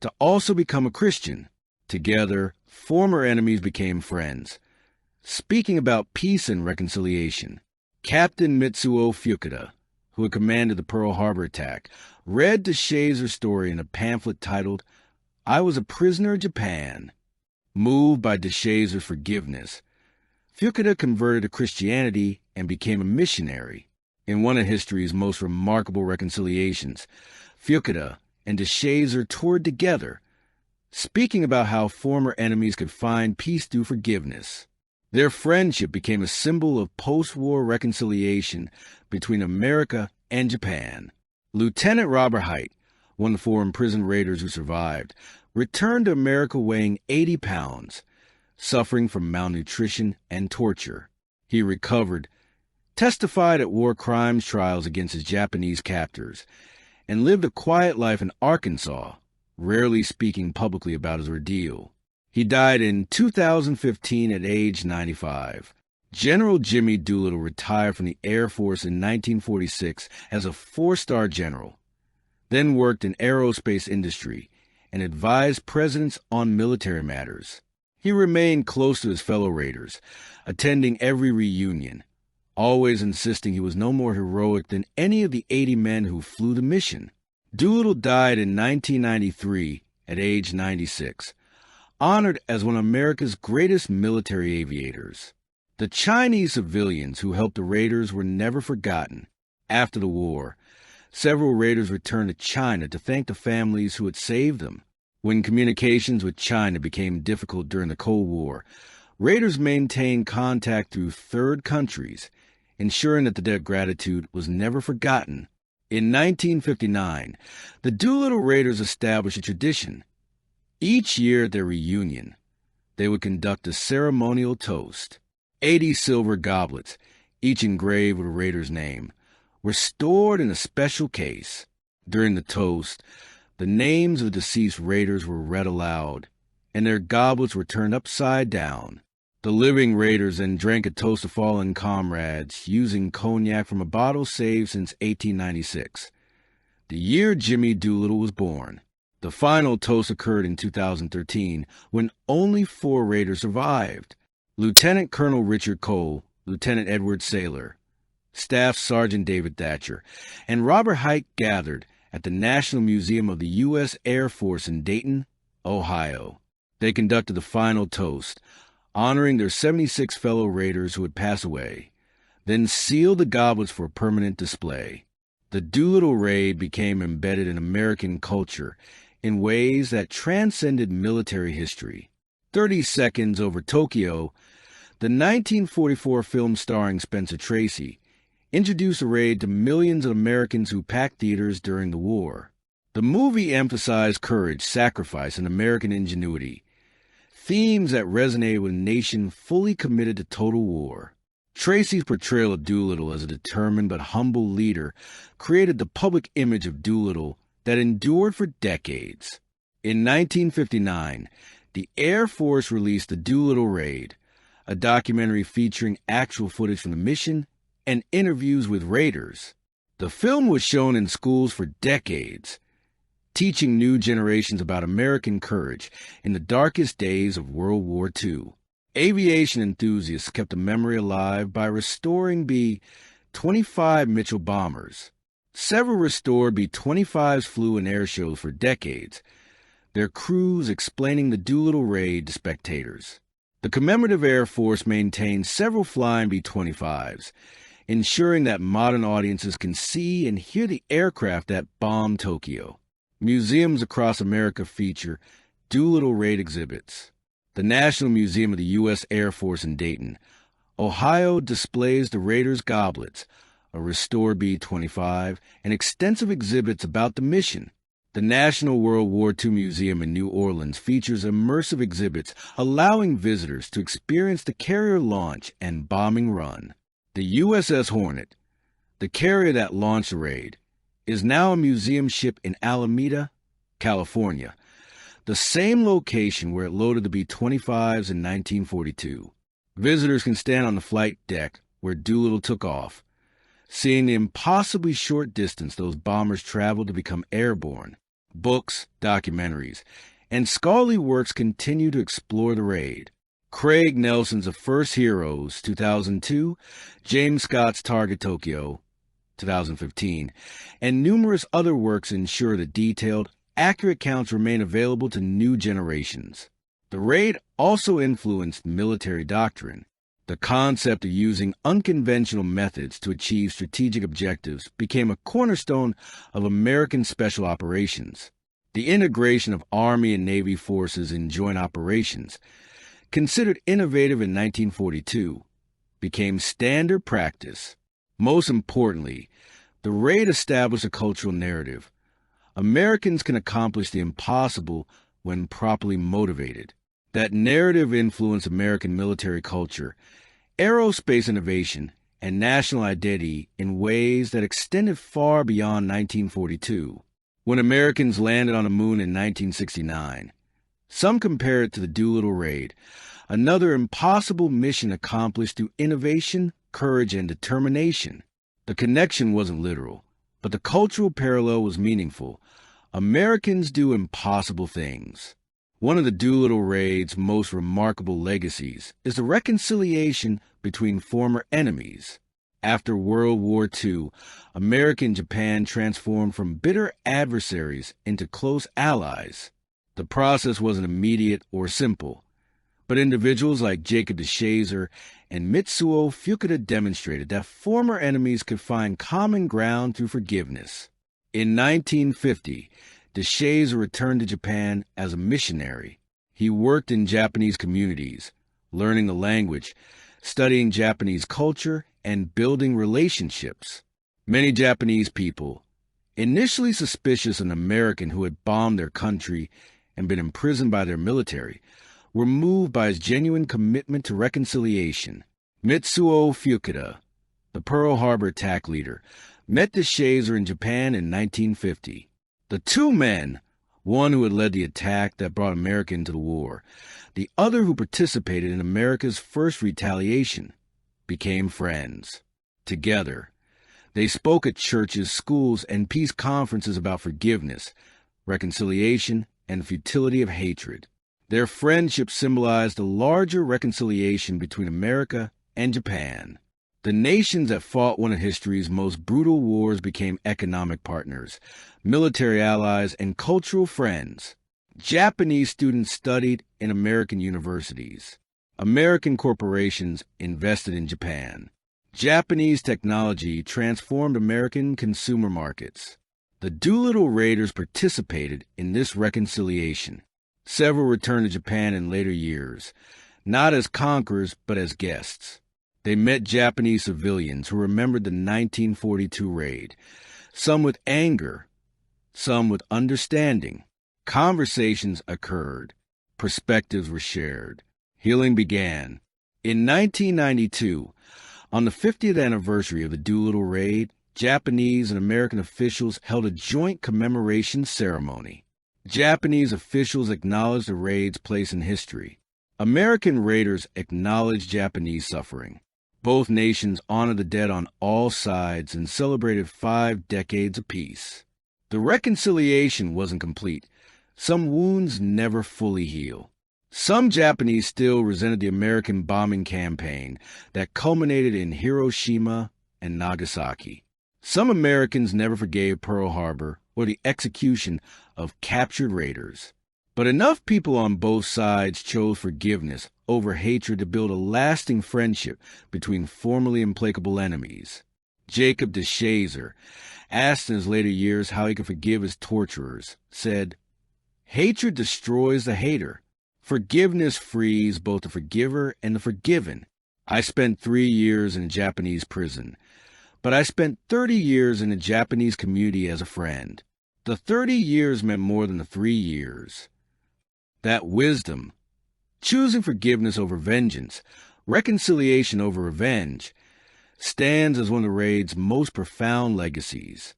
to also become a Christian. Together, former enemies became friends. Speaking about peace and reconciliation, Captain Mitsuo Fukuda, who had commanded the Pearl Harbor attack, read DeShazer's story in a pamphlet titled, "I Was a Prisoner in Japan." Moved by DeShazer's forgiveness, Fukuda converted to Christianity and became a missionary. In one of history's most remarkable reconciliations, Fukuda and DeShazer toured together, speaking about how former enemies could find peace through forgiveness. Their friendship became a symbol of post-war reconciliation between America and Japan. Lieutenant Robert Hite, one of the 4 imprisoned Raiders who survived, returned to America weighing 80 pounds, suffering from malnutrition and torture. He recovered, testified at war crimes trials against his Japanese captors, and lived a quiet life in Arkansas, rarely speaking publicly about his ordeal. He died in 2015 at age 95. General Jimmy Doolittle retired from the Air Force in 1946 as a 4-star general, then worked in aerospace industry and advised presidents on military matters. He remained close to his fellow Raiders, attending every reunion, always insisting he was no more heroic than any of the 80 men who flew the mission. Doolittle died in 1993 at age 96, honored as one of America's greatest military aviators. The Chinese civilians who helped the Raiders were never forgotten. After the war, several Raiders returned to China to thank the families who had saved them. When communications with China became difficult during the Cold War, Raiders maintained contact through third countries, ensuring that the debt of gratitude was never forgotten. In 1959, the Doolittle Raiders established a tradition. Each year at their reunion, they would conduct a ceremonial toast. 80 silver goblets, each engraved with a Raider's name, were stored in a special case. During the toast, the names of deceased Raiders were read aloud, and their goblets were turned upside down. The living Raiders then drank a toast to fallen comrades, using cognac from a bottle saved since 1896, the year Jimmy Doolittle was born. The final toast occurred in 2013, when only 4 Raiders survived. Lieutenant Colonel Richard Cole, Lieutenant Edward Saylor, Staff Sergeant David Thatcher, and Robert Hite gathered at the National Museum of the U.S. Air Force in Dayton, Ohio. They conducted the final toast, honoring their 76 fellow Raiders who had passed away, then sealed the goblets for permanent display. The Doolittle Raid became embedded in American culture in ways that transcended military history. 30 Seconds Over Tokyo, the 1944 film starring Spencer Tracy, introduced the raid to millions of Americans who packed theaters during the war. The movie emphasized courage, sacrifice, and American ingenuity, themes that resonated with a nation fully committed to total war. Tracy's portrayal of Doolittle as a determined but humble leader created the public image of Doolittle that endured for decades. In 1959, the Air Force released the Doolittle Raid, a documentary featuring actual footage from the mission and interviews with raiders. The film was shown in schools for decades, teaching new generations about American courage in the darkest days of World War II. Aviation enthusiasts kept the memory alive by restoring B-25 Mitchell bombers. Several restored B-25s flew in air shows for decades, their crews explaining the Doolittle Raid to spectators. The commemorative Air Force maintains several flying B-25s, ensuring that modern audiences can see and hear the aircraft that bombed Tokyo. Museums across America feature Doolittle Raid exhibits. The National Museum of the U.S. Air Force in Dayton, Ohio displays the Raiders' goblets, a restored B-25, and extensive exhibits about the mission. The National World War II Museum in New Orleans features immersive exhibits allowing visitors to experience the carrier launch and bombing run. The USS Hornet, the carrier that launched the raid, is now a museum ship in Alameda, California, the same location where it loaded the B-25s in 1942. Visitors can stand on the flight deck where Doolittle took off, seeing the impossibly short distance those bombers traveled to become airborne. Books, documentaries, and scholarly works continue to explore the raid. Craig Nelson's The First Heroes, 2002, James Scott's Target Tokyo, 2015, and numerous other works ensure that detailed, accurate accounts remain available to new generations. The raid also influenced military doctrine. The concept of using unconventional methods to achieve strategic objectives became a cornerstone of American special operations. The integration of Army and Navy forces in joint operations, considered innovative in 1942, became standard practice. Most importantly, the raid established a cultural narrative. Americans can accomplish the impossible when properly motivated. That narrative influenced American military culture, aerospace innovation, and national identity in ways that extended far beyond 1942. When Americans landed on the moon in 1969, some compare it to the Doolittle Raid, another impossible mission accomplished through innovation, courage, and determination. The connection wasn't literal, but the cultural parallel was meaningful. Americans do impossible things. One of the Doolittle Raid's most remarkable legacies is the reconciliation between former enemies. After World War II, America and Japan transformed from bitter adversaries into close allies. The process wasn't immediate or simple, but individuals like Jacob DeShazer and Mitsuo Fukuda demonstrated that former enemies could find common ground through forgiveness. In 1950, DeShazer returned to Japan as a missionary. He worked in Japanese communities, learning the language, studying Japanese culture, and building relationships. Many Japanese people, initially suspicious of an American who had bombed their country and been imprisoned by their military, were moved by his genuine commitment to reconciliation. Mitsuo Fukuda, the Pearl Harbor attack leader, met DeShazer in Japan in 1950. The two men, one who had led the attack that brought America into the war, the other who participated in America's first retaliation, became friends. Together, they spoke at churches, schools, and peace conferences about forgiveness, reconciliation, and the futility of hatred. Their friendship symbolized a larger reconciliation between America and Japan. The nations that fought one of history's most brutal wars became economic partners, military allies, and cultural friends. Japanese students studied in American universities. American corporations invested in Japan. Japanese technology transformed American consumer markets. The Doolittle Raiders participated in this reconciliation. Several returned to Japan in later years, not as conquerors but as guests. They met Japanese civilians who remembered the 1942 raid, some with anger, some with understanding. Conversations occurred. Perspectives were shared. Healing began. In 1992, on the 50th anniversary of the Doolittle Raid, Japanese and American officials held a joint commemoration ceremony. Japanese officials acknowledged the raid's place in history. American raiders acknowledged Japanese suffering. Both nations honored the dead on all sides and celebrated 5 decades of peace. The reconciliation wasn't complete. Some wounds never fully heal. Some Japanese still resented the American bombing campaign that culminated in Hiroshima and Nagasaki. Some Americans never forgave Pearl Harbor or the execution of captured raiders. But enough people on both sides chose forgiveness over hatred to build a lasting friendship between formerly implacable enemies. Jacob de Shazer, asked in his later years how he could forgive his torturers, said, "Hatred destroys the hater. Forgiveness frees both the forgiver and the forgiven. I spent 3 years in a Japanese prison, but I spent 30 years in the Japanese community as a friend. The 30 years meant more than the 3 years. That wisdom, choosing forgiveness over vengeance, reconciliation over revenge, stands as one of the raid's most profound legacies.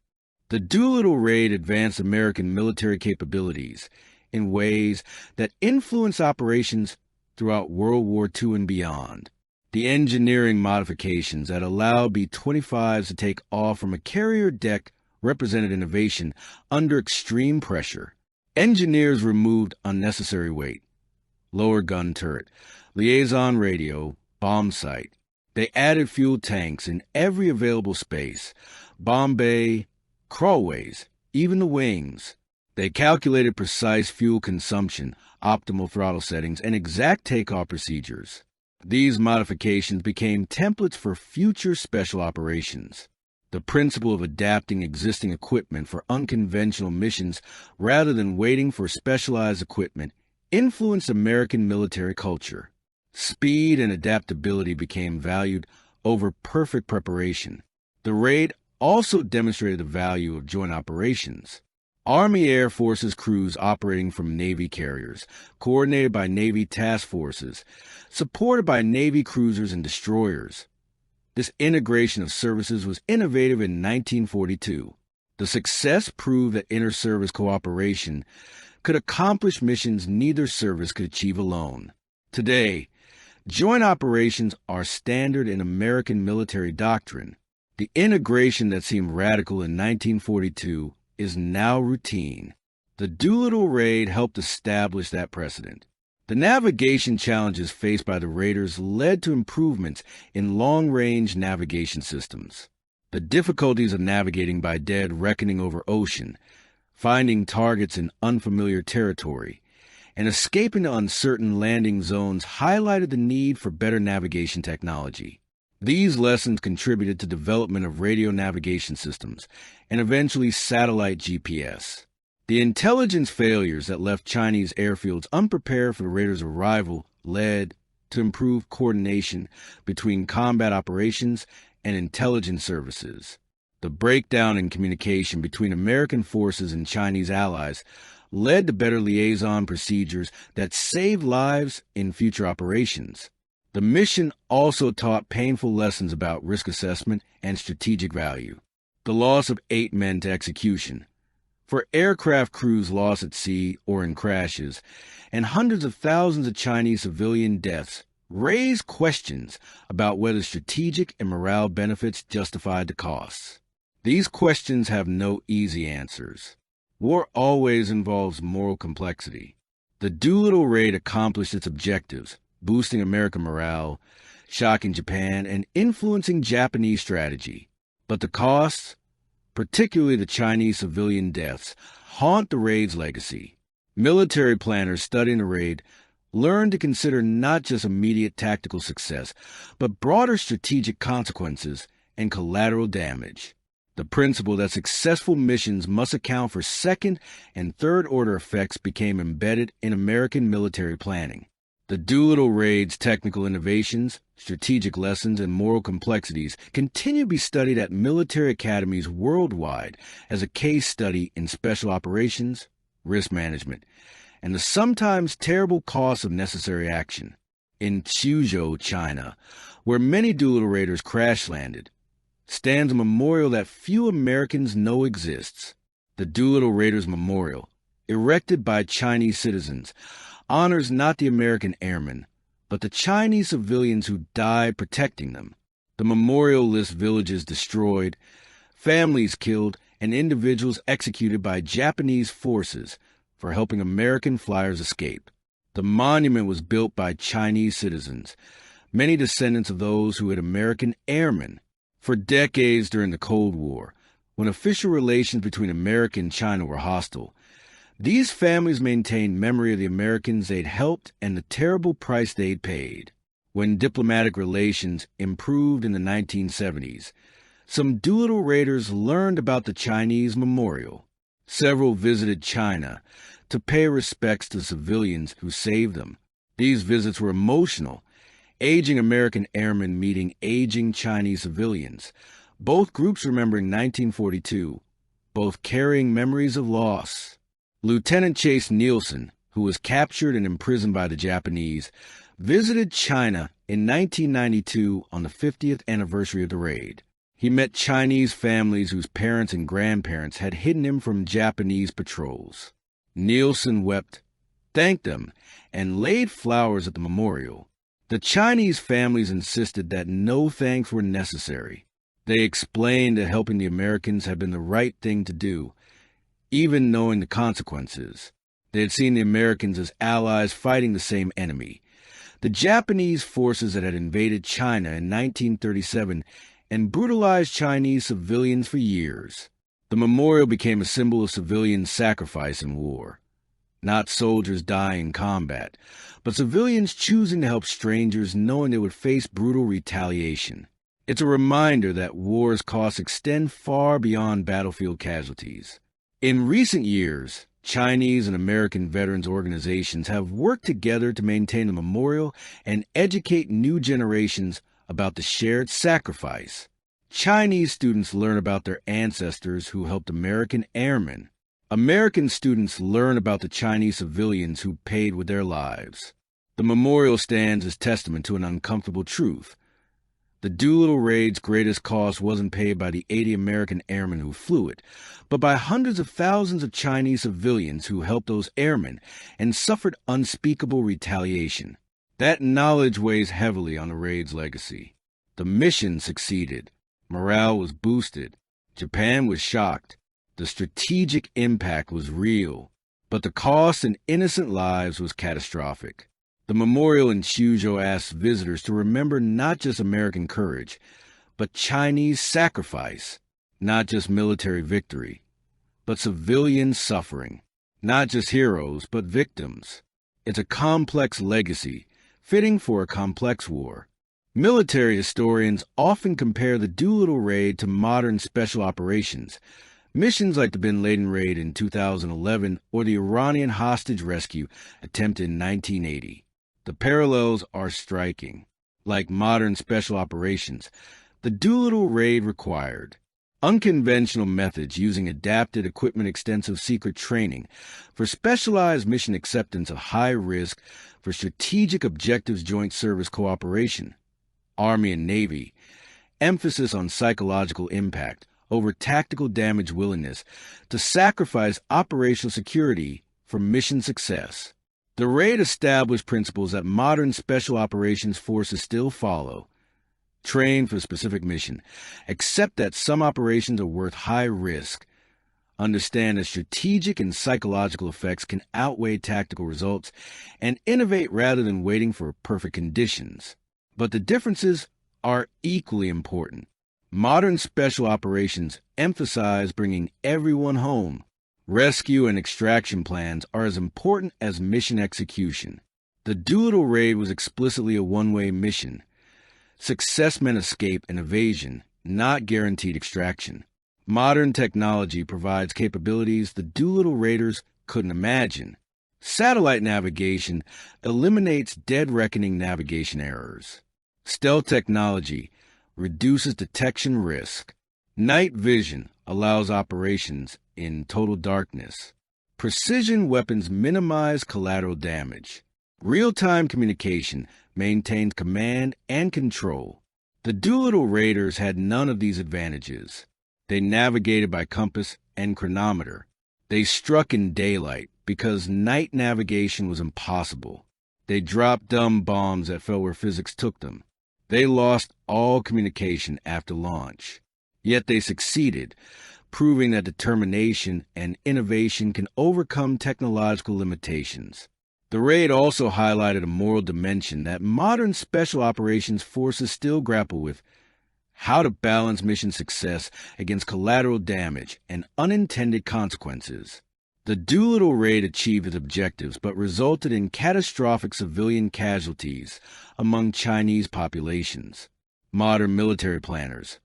The Doolittle Raid advanced American military capabilities in ways that influenced operations throughout World War II and beyond. The engineering modifications that allowed B-25s to take off from a carrier deck represented innovation under extreme pressure. Engineers removed unnecessary weight, lower gun turret, liaison radio, bomb sight. They added fuel tanks in every available space, bomb bay, crawlways, even the wings. They calculated precise fuel consumption, optimal throttle settings, and exact takeoff procedures. These modifications became templates for future special operations. The principle of adapting existing equipment for unconventional missions rather than waiting for specialized equipment influenced American military culture. Speed and adaptability became valued over perfect preparation. The raid also demonstrated the value of joint operations. Army Air Forces crews operating from Navy carriers, coordinated by Navy task forces, supported by Navy cruisers and destroyers. This integration of services was innovative in 1942. The success proved that inter-service cooperation could accomplish missions neither service could achieve alone. Today, joint operations are standard in American military doctrine. The integration that seemed radical in 1942 is now routine. The Doolittle Raid helped establish that precedent. The navigation challenges faced by the raiders led to improvements in long-range navigation systems. The difficulties of navigating by dead reckoning over ocean, finding targets in unfamiliar territory, and escaping to uncertain landing zones highlighted the need for better navigation technology. These lessons contributed to development of radio navigation systems and eventually satellite GPS. The intelligence failures that left Chinese airfields unprepared for the raiders' arrival led to improved coordination between combat operations and intelligence services. The breakdown in communication between American forces and Chinese allies led to better liaison procedures that saved lives in future operations. The mission also taught painful lessons about risk assessment and strategic value. The loss of 8 men to execution, for aircraft crews lost at sea or in crashes, and hundreds of thousands of Chinese civilian deaths raised questions about whether strategic and morale benefits justified the costs. These questions have no easy answers. War always involves moral complexity. The Doolittle Raid accomplished its objectives, boosting American morale, shocking Japan, and influencing Japanese strategy. But the costs, particularly the Chinese civilian deaths, haunt the raid's legacy. Military planners studying the raid learned to consider not just immediate tactical success, but broader strategic consequences and collateral damage. The principle that successful missions must account for second and third order effects became embedded in American military planning. The Doolittle Raid's technical innovations, strategic lessons, and moral complexities continue to be studied at military academies worldwide as a case study in special operations, risk management, and the sometimes terrible costs of necessary action. In Suzhou, China, where many Doolittle Raiders crash-landed, stands a memorial that few Americans know exists. The Doolittle Raiders Memorial, erected by Chinese citizens, honors not the American airmen, but the Chinese civilians who died protecting them. The memorial lists villages destroyed, families killed, and individuals executed by Japanese forces for helping American flyers escape. The monument was built by Chinese citizens, many descendants of those who had American airmen. For decades during the Cold War, when official relations between America and China were hostile, these families maintained memory of the Americans they'd helped and the terrible price they'd paid. When diplomatic relations improved in the 1970s, some Doolittle Raiders learned about the Chinese memorial. Several visited China to pay respects to civilians who saved them. These visits were emotional, aging American airmen meeting aging Chinese civilians, both groups remembering 1942, both carrying memories of loss. Lieutenant Chase Nielsen, who was captured and imprisoned by the Japanese, visited China in 1992 on the 50th anniversary of the raid. He met Chinese families whose parents and grandparents had hidden him from Japanese patrols. Nielsen wept, thanked them, and laid flowers at the memorial. The Chinese families insisted that no thanks were necessary. They explained that helping the Americans had been the right thing to do, even knowing the consequences. They had seen the Americans as allies fighting the same enemy, the Japanese forces that had invaded China in 1937 and brutalized Chinese civilians for years. The memorial became a symbol of civilian sacrifice in war. Not soldiers dying in combat, but civilians choosing to help strangers knowing they would face brutal retaliation. It's a reminder that war's costs extend far beyond battlefield casualties. In recent years, Chinese and American veterans organizations have worked together to maintain the memorial and educate new generations about the shared sacrifice. Chinese students learn about their ancestors who helped American airmen. American students learn about the Chinese civilians who paid with their lives. The memorial stands as testament to an uncomfortable truth. The Doolittle Raid's greatest cost wasn't paid by the 80 American airmen who flew it, but by hundreds of thousands of Chinese civilians who helped those airmen and suffered unspeakable retaliation. That knowledge weighs heavily on the raid's legacy. The mission succeeded. Morale was boosted. Japan was shocked. The strategic impact was real, but the cost in innocent lives was catastrophic. The memorial in Suzhou asks visitors to remember not just American courage, but Chinese sacrifice, not just military victory, but civilian suffering, not just heroes, but victims. It's a complex legacy, fitting for a complex war. Military historians often compare the Doolittle Raid to modern special operations, missions like the Bin Laden Raid in 2011 or the Iranian hostage rescue attempt in 1980. The parallels are striking. Like modern special operations, the Doolittle Raid required unconventional methods using adapted equipment, extensive secret training for specialized mission acceptance of high risk for strategic objectives, joint service cooperation. Army and Navy, emphasis on psychological impact over tactical damage, willingness to sacrifice operational security for mission success. The raid established principles that modern special operations forces still follow. Train for a specific mission. Accept that some operations are worth high risk. Understand that strategic and psychological effects can outweigh tactical results, and innovate rather than waiting for perfect conditions. But the differences are equally important. Modern special operations emphasize bringing everyone home. Rescue and extraction plans are as important as mission execution. The Doolittle Raid was explicitly a one-way mission. Success meant escape and evasion, not guaranteed extraction. Modern technology provides capabilities the Doolittle Raiders couldn't imagine. Satellite navigation eliminates dead reckoning navigation errors. Stealth technology reduces detection risk. Night vision allows operations in total darkness. Precision weapons minimize collateral damage. Real-time communication maintains command and control. The Doolittle Raiders had none of these advantages. They navigated by compass and chronometer. They struck in daylight because night navigation was impossible. They dropped dumb bombs that fell where physics took them. They lost all communication after launch. Yet they succeeded, proving that determination and innovation can overcome technological limitations. The raid also highlighted a moral dimension that modern special operations forces still grapple with: how to balance mission success against collateral damage and unintended consequences. The Doolittle Raid achieved its objectives but resulted in catastrophic civilian casualties among Chinese populations. Modern military planners,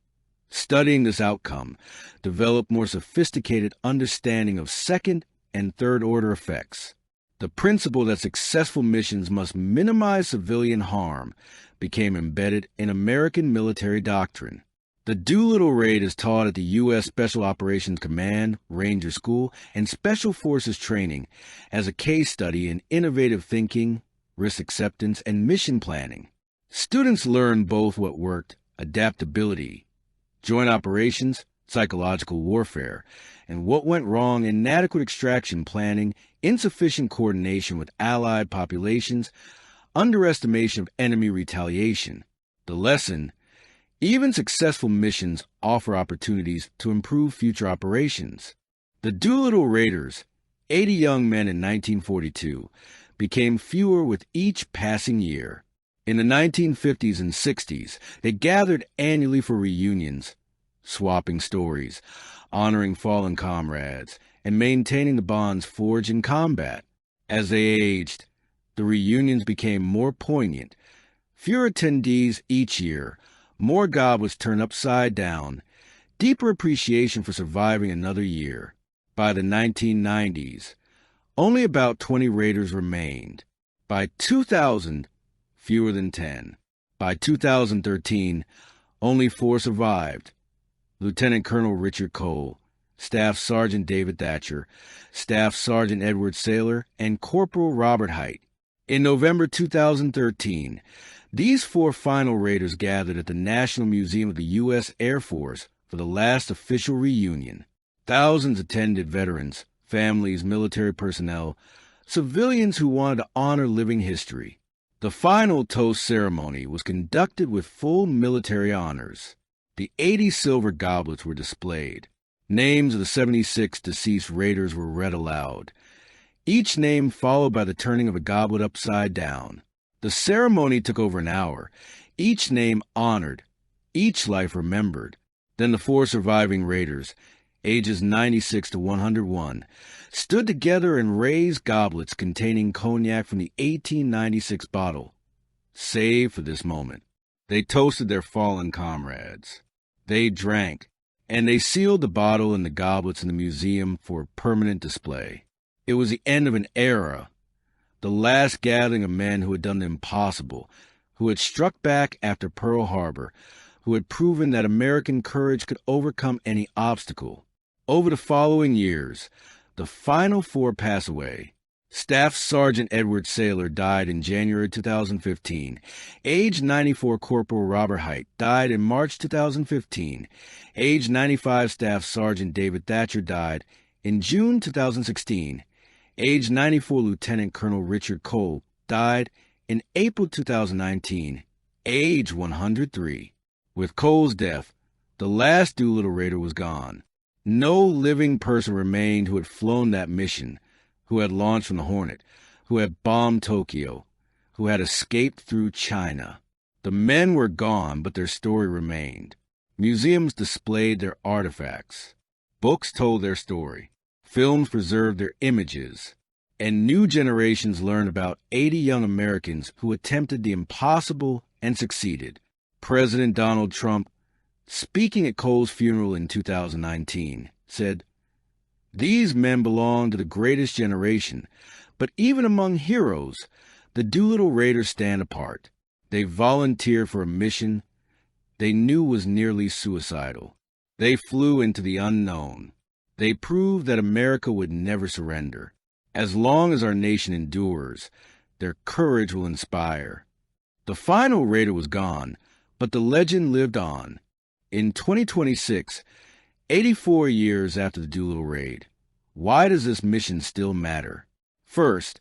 studying this outcome, developed more sophisticated understanding of second and third-order effects. The principle that successful missions must minimize civilian harm became embedded in American military doctrine. The Doolittle Raid is taught at the U.S. Special Operations Command, Ranger School, and Special Forces Training as a case study in innovative thinking, risk acceptance, and mission planning. Students learn both what worked, adaptability, joint operations, psychological warfare, and what went wrong, inadequate extraction planning, insufficient coordination with allied populations, underestimation of enemy retaliation. The lesson: even successful missions offer opportunities to improve future operations. The Doolittle Raiders, 80 young men in 1942, became fewer with each passing year. In the 1950s and 60s, they gathered annually for reunions, swapping stories, honoring fallen comrades, and maintaining the bonds forged in combat. As they aged, the reunions became more poignant. Fewer attendees each year, more goblets turned upside down, deeper appreciation for surviving another year. By the 1990s, only about 20 Raiders remained. By 2000, fewer than 10. By 2013, only 4 survived: Lieutenant Colonel Richard Cole, Staff Sergeant David Thatcher, Staff Sergeant Edward Saylor, and Corporal Robert Height. In November 2013, these 4 final Raiders gathered at the National Museum of the U.S. Air Force for the last official reunion. Thousands attended: veterans, families, military personnel, civilians who wanted to honor living history. The final toast ceremony was conducted with full military honors. The 80 silver goblets were displayed. Names of the 76 deceased Raiders were read aloud, each name followed by the turning of a goblet upside down. The ceremony took over an hour, each name honored, each life remembered. Then the 4 surviving Raiders, ages 96 to 101, stood together and raised goblets containing cognac from the 1896 bottle, saved for this moment. They toasted their fallen comrades. They drank, and they sealed the bottle and the goblets in the museum for permanent display. It was the end of an era, the last gathering of men who had done the impossible, who had struck back after Pearl Harbor, who had proven that American courage could overcome any obstacle. Over the following years, the final 4 pass away. Staff Sergeant Edward Saylor died in January 2015. Age 94 Corporal Robert Height died in March 2015. Age 95 Staff Sergeant David Thatcher died in June 2016. Age 94 Lieutenant Colonel Richard Cole died in April 2019. Age 103. With Cole's death, the last Doolittle Raider was gone. No living person remained who had flown that mission, who had launched from the Hornet, who had bombed Tokyo, who had escaped through China. The men were gone, but their story remained. Museums displayed their artifacts. Books told their story. Films preserved their images. And new generations learned about 80 young Americans who attempted the impossible and succeeded. President Donald Trump, speaking at Cole's funeral in 2019, said, "These men belong to the greatest generation, but even among heroes, the Doolittle Raiders stand apart. They volunteered for a mission they knew was nearly suicidal. They flew into the unknown. They proved that America would never surrender. As long as our nation endures, their courage will inspire." The final Raider was gone, But the legend lived on. In 2026, 84 years after the Doolittle Raid, why does this mission still matter? First,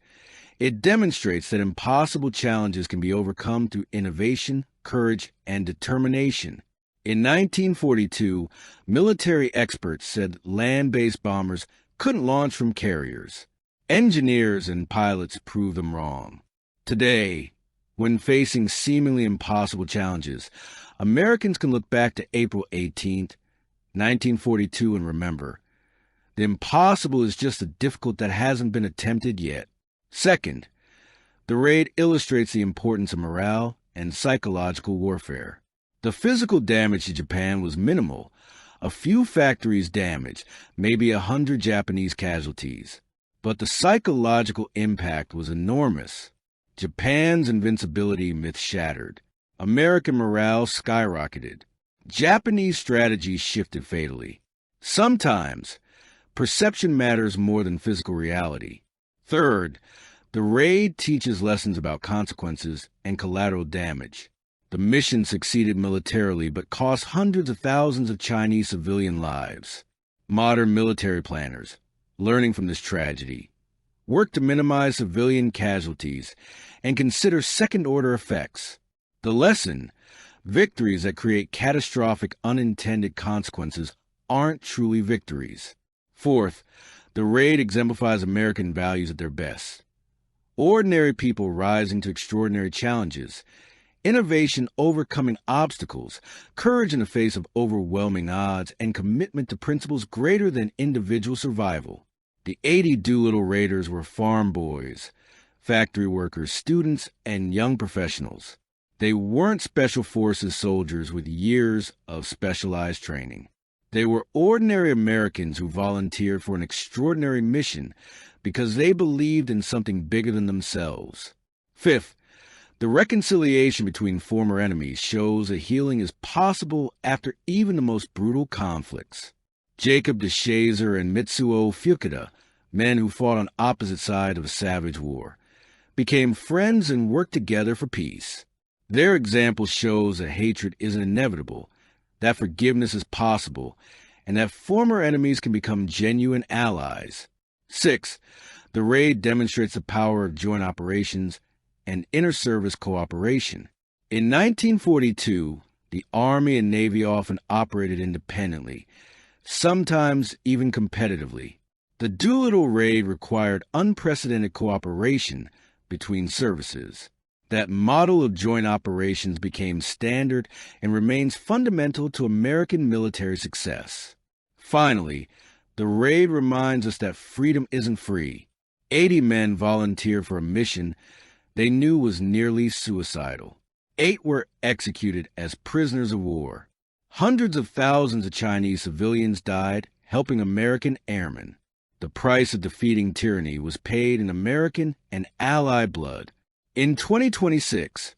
it demonstrates that impossible challenges can be overcome through innovation, courage, and determination. In 1942, military experts said land-based bombers couldn't launch from carriers. Engineers and pilots proved them wrong. Today, when facing seemingly impossible challenges, Americans can look back to April 18th, 1942 and remember, the impossible is just the difficult that hasn't been attempted yet. Second, the raid illustrates the importance of morale and psychological warfare. The physical damage to Japan was minimal. A few factories damaged, maybe 100 Japanese casualties. But the psychological impact was enormous. Japan's invincibility myth shattered. American morale skyrocketed. Japanese strategies shifted fatally. Sometimes, perception matters more than physical reality. Third, the raid teaches lessons about consequences and collateral damage. The mission succeeded militarily but cost hundreds of thousands of Chinese civilian lives. Modern military planners, learning from this tragedy, work to minimize civilian casualties and consider second-order effects. The lesson: victories that create catastrophic unintended consequences aren't truly victories. Fourth, the raid exemplifies American values at their best. Ordinary people rising to extraordinary challenges, innovation overcoming obstacles, courage in the face of overwhelming odds, and commitment to principles greater than individual survival. The 80 Doolittle Raiders were farm boys, factory workers, students, and young professionals. They weren't special forces soldiers with years of specialized training. They were ordinary Americans who volunteered for an extraordinary mission because they believed in something bigger than themselves. Fifth, the reconciliation between former enemies shows that healing is possible after even the most brutal conflicts. Jacob de Shazer and Mitsuo Fukuda, men who fought on opposite sides of a savage war, became friends and worked together for peace. Their example shows that hatred isn't inevitable, that forgiveness is possible, and that former enemies can become genuine allies. 6. The raid demonstrates the power of joint operations and inter-service cooperation. In 1942, the Army and Navy often operated independently, sometimes even competitively. The Doolittle Raid required unprecedented cooperation between services. That model of joint operations became standard and remains fundamental to American military success. Finally, the raid reminds us that freedom isn't free. 80 men volunteered for a mission they knew was nearly suicidal. 8 were executed as prisoners of war. Hundreds of thousands of Chinese civilians died helping American airmen. The price of defeating tyranny was paid in American and Allied blood. In 2026,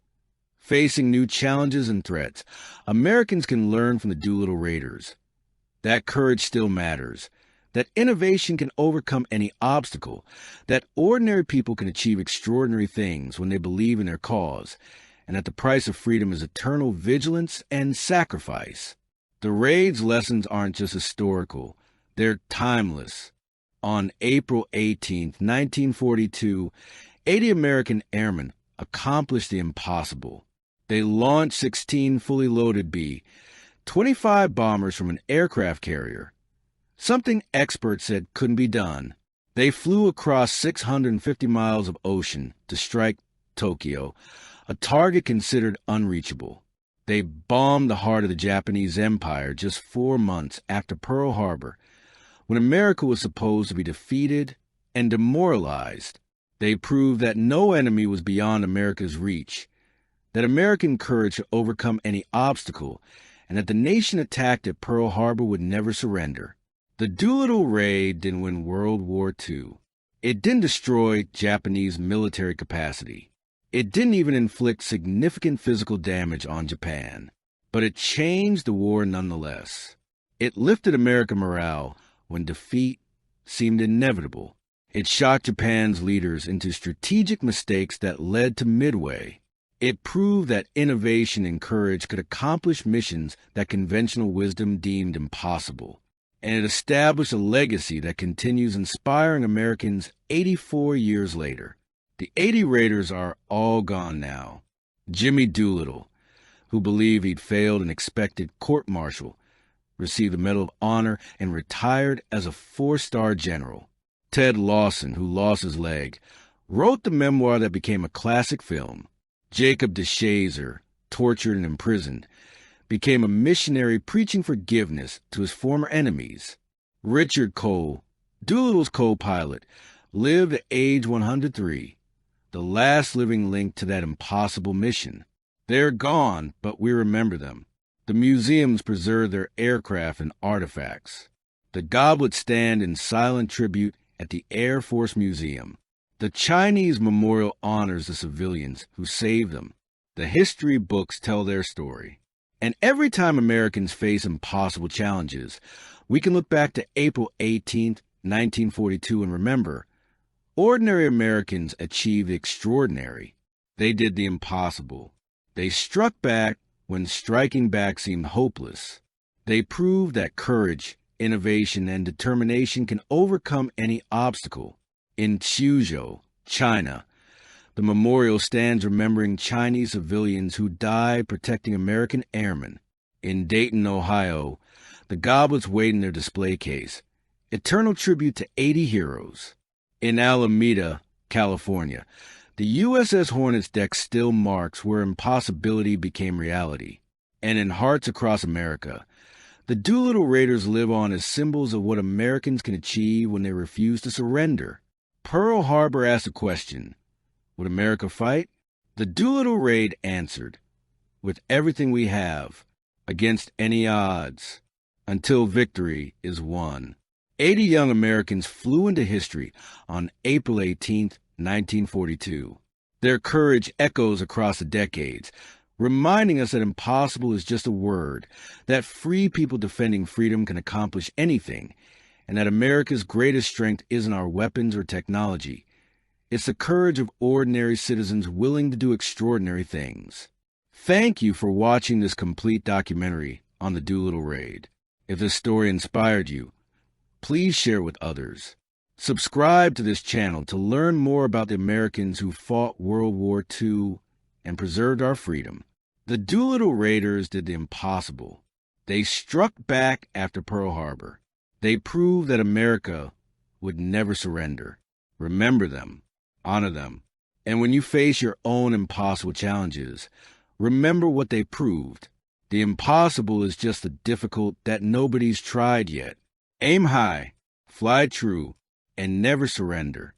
facing new challenges and threats, Americans can learn from the Doolittle Raiders. That courage still matters, that innovation can overcome any obstacle, that ordinary people can achieve extraordinary things when they believe in their cause, and that the price of freedom is eternal vigilance and sacrifice. The raid's lessons aren't just historical, they're timeless. On April 18, 1942, 80 American airmen accomplished the impossible. They launched 16 fully loaded B-25 bombers from an aircraft carrier, something experts said couldn't be done. They flew across 650 miles of ocean to strike Tokyo, a target considered unreachable. They bombed the heart of the Japanese Empire just 4 months after Pearl Harbor, when America was supposed to be defeated and demoralized. They proved that no enemy was beyond America's reach, that American courage could overcome any obstacle, and that the nation attacked at Pearl Harbor would never surrender. The Doolittle Raid didn't win World War II. It didn't destroy Japanese military capacity. It didn't even inflict significant physical damage on Japan. But it changed the war nonetheless. It lifted American morale when defeat seemed inevitable. It shocked Japan's leaders into strategic mistakes that led to Midway. It proved that innovation and courage could accomplish missions that conventional wisdom deemed impossible. And it established a legacy that continues inspiring Americans 84 years later. The 80 Raiders are all gone now. Jimmy Doolittle, who believed he'd failed an expected court-martial, received the Medal of Honor and retired as a 4-star general. Ted Lawson, who lost his leg, wrote the memoir that became a classic film. Jacob DeShazer, tortured and imprisoned, became a missionary preaching forgiveness to his former enemies. Richard Cole, Doolittle's co-pilot, lived at age 103, the last living link to that impossible mission. They're gone, but we remember them. The museums preserve their aircraft and artifacts. The goblets stand in silent tribute at the Air Force Museum. The Chinese memorial honors the civilians who saved them. The history books tell their story. And every time Americans face impossible challenges, we can look back to April 18, 1942 and remember, ordinary Americans achieved the extraordinary. They did the impossible. They struck back when striking back seemed hopeless. They proved that courage, innovation, and determination can overcome any obstacle. In Suzhou, China, the memorial stands remembering Chinese civilians who died protecting American airmen. In Dayton, Ohio, the goblets wait in their display case, eternal tribute to 80 heroes. In Alameda, California, the USS Hornet's deck still marks where impossibility became reality. And in hearts across America, the Doolittle Raiders live on as symbols of what Americans can achieve when they refuse to surrender. Pearl Harbor asked a question, would America fight? The Doolittle Raid answered, with everything we have, against any odds, until victory is won. 80 young Americans flew into history on April 18, 1942. Their courage echoes across the decades, reminding us that impossible is just a word, that free people defending freedom can accomplish anything, and that America's greatest strength isn't our weapons or technology. It's the courage of ordinary citizens willing to do extraordinary things. Thank you for watching this complete documentary on the Doolittle Raid. If this story inspired you, please share it with others. Subscribe to this channel to learn more about the Americans who fought World War II and preserved our freedom. The Doolittle Raiders did the impossible. They struck back after Pearl Harbor. They proved that America would never surrender. Remember them, honor them, and when you face your own impossible challenges, remember what they proved. The impossible is just the difficult that nobody's tried yet. Aim high, fly true, and never surrender.